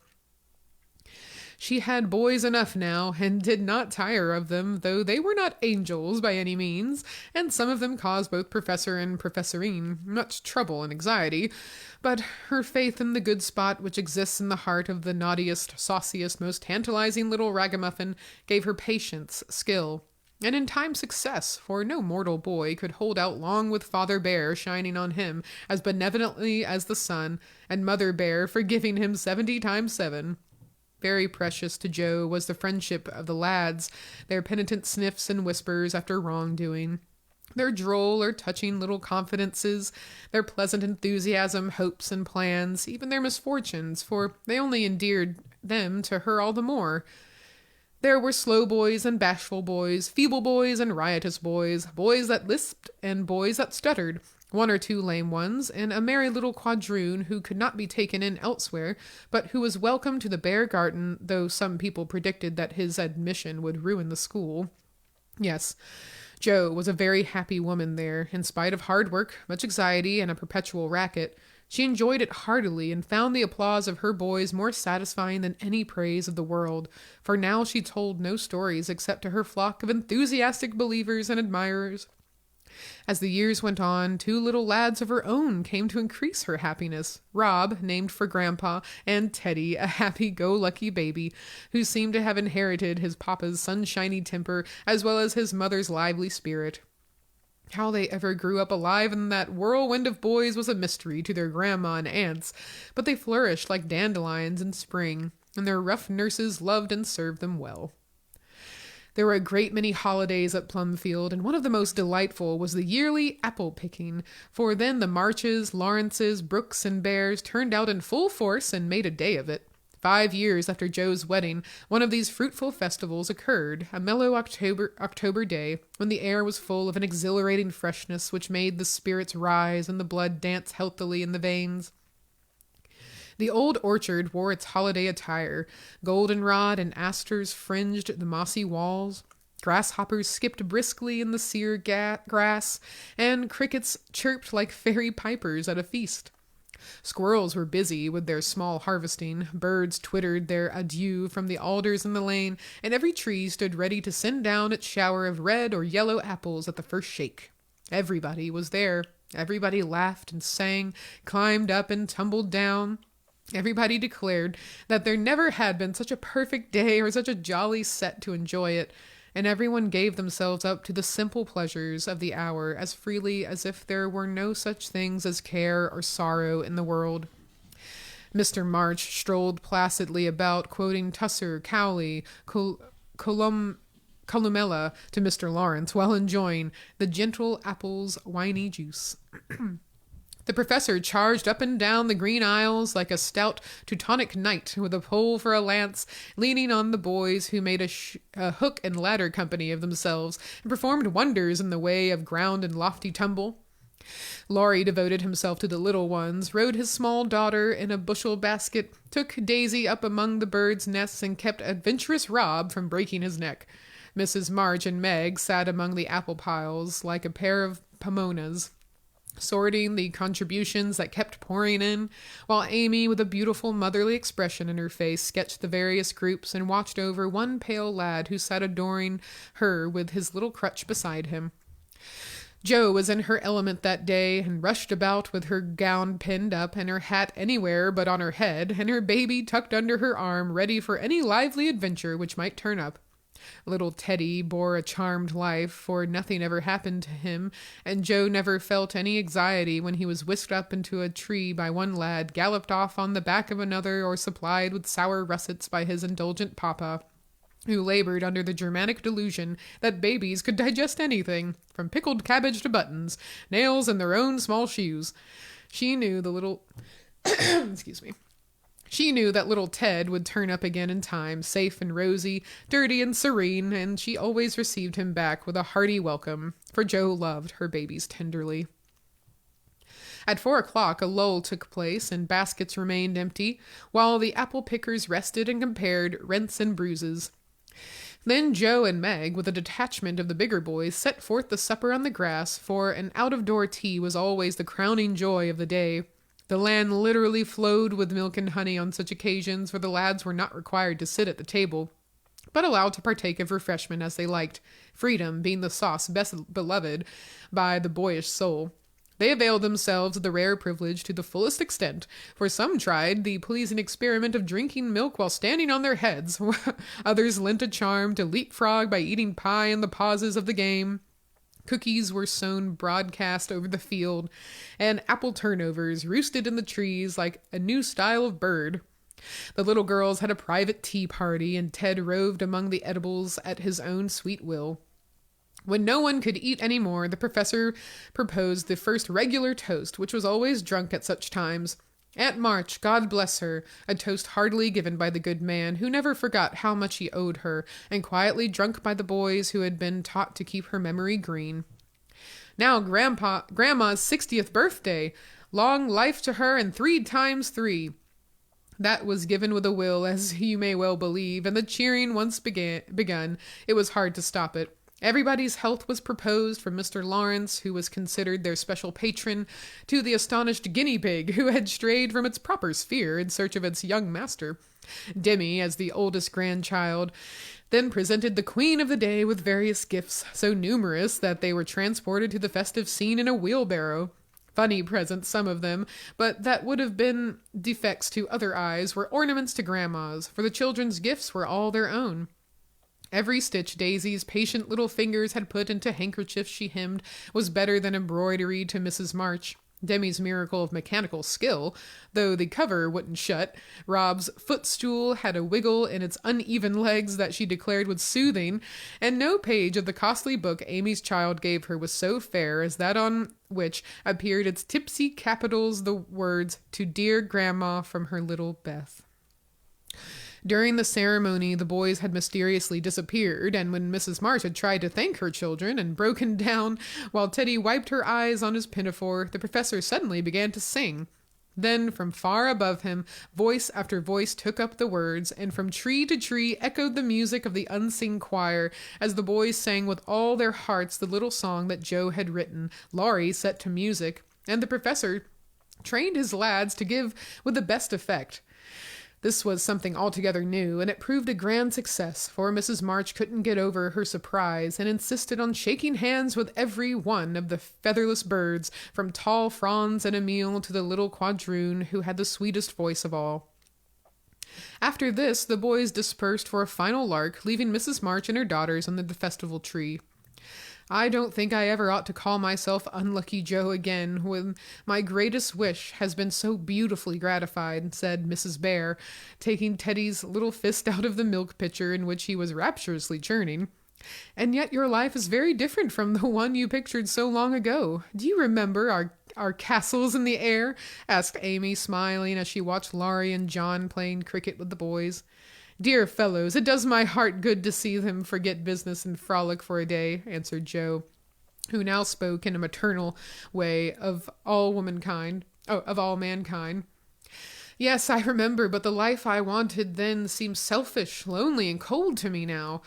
She had boys enough now, and did not tire of them, though they were not angels by any means, and some of them caused both Professor and Professorine much trouble and anxiety. But her faith in the good spot which exists in the heart of the naughtiest, sauciest, most tantalizing little ragamuffin gave her patience, skill, and in time success, for no mortal boy could hold out long with Father Bear shining on him as benevolently as the sun, and Mother Bear forgiving him 70 times 7. Very precious to Joe was the friendship of the lads, their penitent sniffs and whispers after wrongdoing, their droll or touching little confidences, their pleasant enthusiasm, hopes, and plans, even their misfortunes, for they only endeared them to her all the more. There were slow boys and bashful boys, feeble boys and riotous boys, boys that lisped and boys that stuttered, one or two lame ones, and a merry little quadroon who could not be taken in elsewhere, but who was welcome to the Bear Garden, though some people predicted that his admission would ruin the school. Yes, Jo was a very happy woman there, in spite of hard work, much anxiety, and a perpetual racket. She enjoyed it heartily and found the applause of her boys more satisfying than any praise of the world, for now she told no stories except to her flock of enthusiastic believers and admirers. As the years went on, two little lads of her own came to increase her happiness. Rob, named for Grandpa, and Teddy, a happy-go-lucky baby, who seemed to have inherited his papa's sunshiny temper as well as his mother's lively spirit. How they ever grew up alive in that whirlwind of boys was a mystery to their grandma and aunts, but they flourished like dandelions in spring, and their rough nurses loved and served them well. There were a great many holidays at Plumfield, and one of the most delightful was the yearly apple picking, for then the Marches, Lawrences, Brooks, and Bears turned out in full force and made a day of it. 5 years after Joe's wedding, one of these fruitful festivals occurred, a mellow October day, when the air was full of an exhilarating freshness which made the spirits rise and the blood dance healthily in the veins. The old orchard wore its holiday attire. Goldenrod and asters fringed the mossy walls. Grasshoppers skipped briskly in the sere grass, and crickets chirped like fairy pipers at a feast. Squirrels were busy with their small harvesting, birds twittered their adieu from the alders in the lane, and every tree stood ready to send down its shower of red or yellow apples at the first shake. Everybody was there. Everybody laughed and sang, climbed up and tumbled down. Everybody declared that there never had been such a perfect day or such a jolly set to enjoy it, and everyone gave themselves up to the simple pleasures of the hour as freely as if there were no such things as care or sorrow in the world. Mr. March strolled placidly about, quoting Tusser, Cowley, Columella to Mr. Lawrence, while enjoying the gentle apple's winy juice. The professor charged up and down the green aisles like a stout Teutonic knight with a pole for a lance, leaning on the boys who made a hook and ladder company of themselves and performed wonders in the way of ground and lofty tumble. Laurie devoted himself to the little ones, rode his small daughter in a bushel basket, took Daisy up among the birds' nests, and kept adventurous Rob from breaking his neck. Mrs. March and Meg sat among the apple piles like a pair of pomonas, sorting the contributions that kept pouring in, while Amy, with a beautiful motherly expression in her face, sketched the various groups and watched over one pale lad who sat adoring her with his little crutch beside him. Jo was in her element that day, and rushed about with her gown pinned up and her hat anywhere but on her head, and her baby tucked under her arm, ready for any lively adventure which might turn up. Little Teddy bore a charmed life, for nothing ever happened to him, and Jo never felt any anxiety when he was whisked up into a tree by one lad, galloped off on the back of another, or supplied with sour russets by his indulgent papa, who labored under the Germanic delusion that babies could digest anything, from pickled cabbage to buttons, nails in their own small shoes. She knew the little... Excuse me. She knew that little Ted would turn up again in time, safe and rosy, dirty and serene, and she always received him back with a hearty welcome, for Jo loved her babies tenderly. At 4:00, a lull took place, and baskets remained empty, while the apple pickers rested and compared rents and bruises. Then Jo and Meg, with a detachment of the bigger boys, set forth the supper on the grass, for an out-of-door tea was always the crowning joy of the day. The land literally flowed with milk and honey on such occasions, for the lads were not required to sit at the table, but allowed to partake of refreshment as they liked, freedom being the sauce best beloved by the boyish soul. They availed themselves of the rare privilege to the fullest extent, for some tried the pleasing experiment of drinking milk while standing on their heads. Others lent a charm to leapfrog by eating pie in the pauses of the game. Cookies were sown broadcast over the field, and apple turnovers roosted in the trees like a new style of bird. The little girls had a private tea party, and Ted roved among the edibles at his own sweet will. When no one could eat any more, the professor proposed the first regular toast, which was always drunk at such times. Aunt March, God bless her, a toast heartily given by the good man, who never forgot how much he owed her, and quietly drunk by the boys who had been taught to keep her memory green. Now Grandma's 60th birthday. Long life to her and 3 times 3. That was given with a will, as you may well believe, and the cheering once begun, it was hard to stop it. Everybody's health was proposed, from Mr. Lawrence, who was considered their special patron, to the astonished guinea pig, who had strayed from its proper sphere in search of its young master. Demi, as the oldest grandchild, then presented the queen of the day with various gifts, so numerous that they were transported to the festive scene in a wheelbarrow. Funny presents, some of them, but that would have been defects to other eyes, were ornaments to Grandma's, for the children's gifts were all their own. Every stitch Daisy's patient little fingers had put into handkerchiefs she hemmed was better than embroidery to Mrs. March. Demi's miracle of mechanical skill, though the cover wouldn't shut. Rob's footstool had a wiggle in its uneven legs that she declared was soothing, and no page of the costly book Amy's child gave her was so fair as that on which appeared its tipsy capitals the words, "To dear Grandma from her little Beth." During the ceremony, the boys had mysteriously disappeared, and when Mrs. March had tried to thank her children and broken down while Teddy wiped her eyes on his pinafore, the professor suddenly began to sing. Then, from far above him, voice after voice took up the words, and from tree to tree echoed the music of the unseen choir, as the boys sang with all their hearts the little song that Joe had written, Laurie set to music, and the professor trained his lads to give with the best effect. This was something altogether new, and it proved a grand success, for Mrs. March couldn't get over her surprise, and insisted on shaking hands with every one of the featherless birds, from tall Franz and Emile to the little quadroon, who had the sweetest voice of all. After this, the boys dispersed for a final lark, leaving Mrs. March and her daughters under the festival tree. I don't think I ever ought to call myself Unlucky Joe again, when my greatest wish has been so beautifully gratified, said Mrs. Bear, taking Teddy's little fist out of the milk pitcher in which he was rapturously churning. And yet your life is very different from the one you pictured so long ago. Do you remember our castles in the air? Asked Amy, smiling as she watched Laurie and John playing cricket with the boys. Dear fellows, it does my heart good to see them forget business and frolic for a day, answered Joe, who now spoke in a maternal way of all mankind. Yes, I remember, but the life I wanted then seems selfish, lonely, and cold to me now.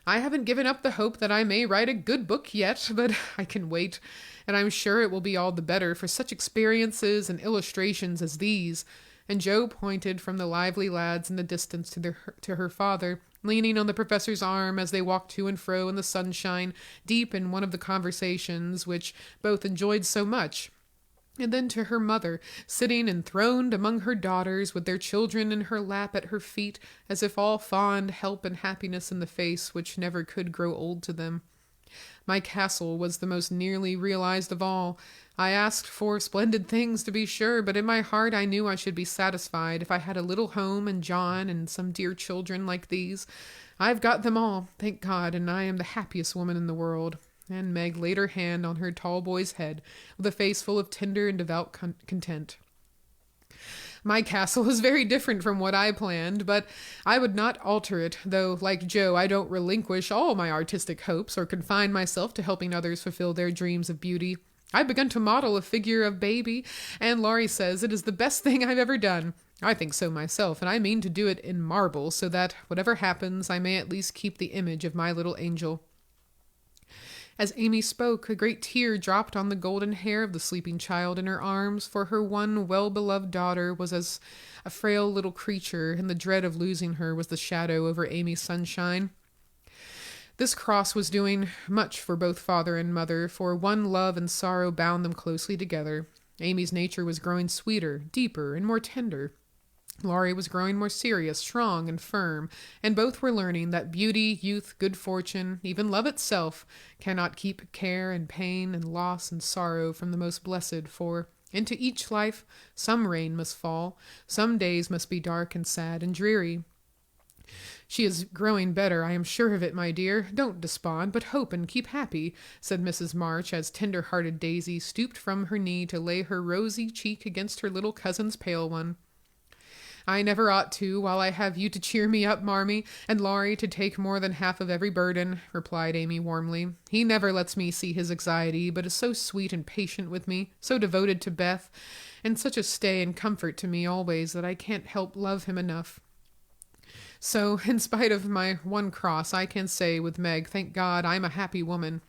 I haven't given up the hope that I may write a good book yet, but I can wait, and I'm sure it will be all the better for such experiences and illustrations as these. And Joe pointed from the lively lads in the distance to her father, leaning on the professor's arm as they walked to and fro in the sunshine, deep in one of the conversations which both enjoyed so much. And then to her mother, sitting enthroned among her daughters, with their children in her lap at her feet, as if all fond help and happiness in the face which never could grow old to them. My castle was the most nearly realized of all. I asked for splendid things, to be sure, but in my heart I knew I should be satisfied if I had a little home and John and some dear children like these. I've got them all, thank God, and I am the happiest woman in the world. And Meg laid her hand on her tall boy's head, with a face full of tender and devout content. My castle is very different from what I planned, but I would not alter it, though, like Joe, I don't relinquish all my artistic hopes or confine myself to helping others fulfill their dreams of beauty. I've begun to model a figure of baby, and Laurie says it is the best thing I've ever done. I think so myself, and I mean to do it in marble, so that, whatever happens, I may at least keep the image of my little angel. As Amy spoke, a great tear dropped on the golden hair of the sleeping child in her arms, for her one well-beloved daughter was as a frail little creature, and the dread of losing her was the shadow over Amy's sunshine. This cross was doing much for both father and mother, for one love and sorrow bound them closely together. Amy's nature was growing sweeter, deeper, and more tender. Laurie was growing more serious, strong, and firm, and both were learning that beauty, youth, good fortune, even love itself, cannot keep care and pain and loss and sorrow from the most blessed, for into each life some rain must fall, some days must be dark and sad and dreary. She is growing better, I am sure of it, my dear. Don't despond, but hope and keep happy, said Mrs. March, as tender-hearted Daisy stooped from her knee to lay her rosy cheek against her little cousin's pale one. I never ought to, while I have you to cheer me up, Marmee, and Laurie to take more than half of every burden, replied Amy warmly. He never lets me see his anxiety, but is so sweet and patient with me, so devoted to Beth, and such a stay and comfort to me always that I can't help love him enough. So, in spite of my one cross, I can say with Meg, thank God, I'm a happy woman.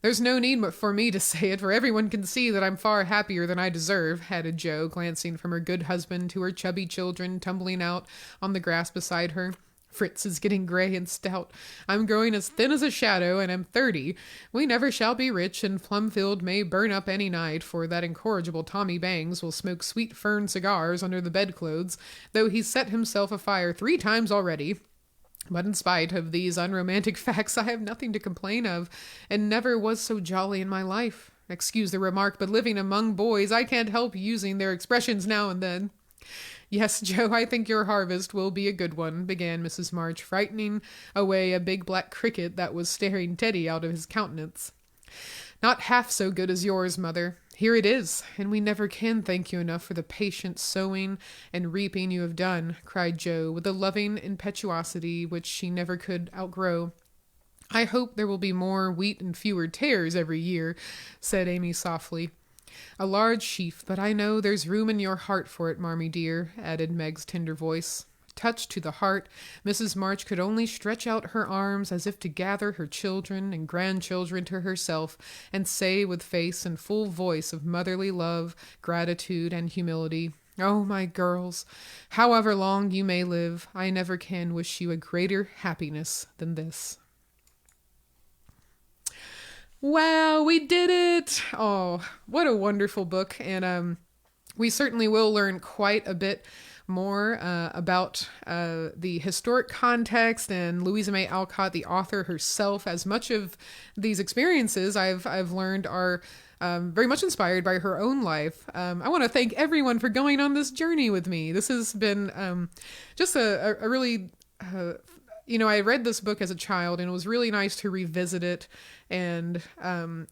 There's no need for me to say it, for everyone can see that I'm far happier than I deserve, added Jo, glancing from her good husband to her chubby children tumbling out on the grass beside her. Fritz is getting gray and stout. I'm growing as thin as a shadow, and am 30. We never shall be rich, and Plumfield may burn up any night, for that incorrigible Tommy Bangs will smoke sweet fern cigars under the bedclothes, though he's set himself afire 3 times already. But in spite of these unromantic facts, I have nothing to complain of, and never was so jolly in my life. Excuse the remark, but living among boys, I can't help using their expressions now and then. Yes, Jo, I think your harvest will be a good one, began Mrs. March, frightening away a big black cricket that was staring Teddy out of his countenance. Not half so good as yours, Mother. Here it is, and we never can thank you enough for the patient sowing and reaping you have done, cried Jo, with a loving impetuosity which she never could outgrow. I hope there will be more wheat and fewer tares every year, said Amy softly. A large sheaf, but I know there's room in your heart for it, Marmee dear, added Meg's tender voice. Touched to the heart, Mrs. March could only stretch out her arms as if to gather her children and grandchildren to herself, and say with face and full voice of motherly love, gratitude, and humility, "Oh, my girls, however long you may live, I never can wish you a greater happiness than this." Wow, we did it! Oh, what a wonderful book, and we certainly will learn quite a bit more about the historic context and Louisa May Alcott, the author herself. As much of these experiences I've learned are very much inspired by her own life. I want to thank everyone for going on this journey with me. This has been just a really... I read this book as a child, and it was really nice to revisit it and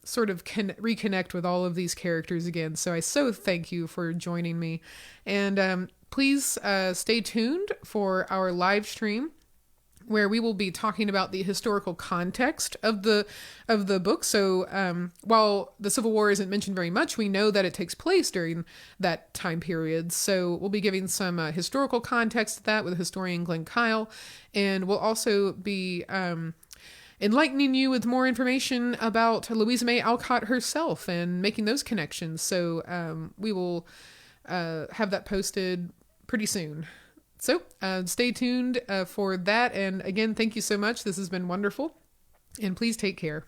sort of reconnect with all of these characters again. So I so thank you for joining me. And please stay tuned for our live stream, where we will be talking about the historical context of the book. So while the Civil War isn't mentioned very much, we know that it takes place during that time period. So we'll be giving some historical context to that with historian Glenn Kyle, and we'll also be enlightening you with more information about Louisa May Alcott herself and making those connections. So we will have that posted pretty soon. So stay tuned for that. And again, thank you so much. This has been wonderful. And please take care.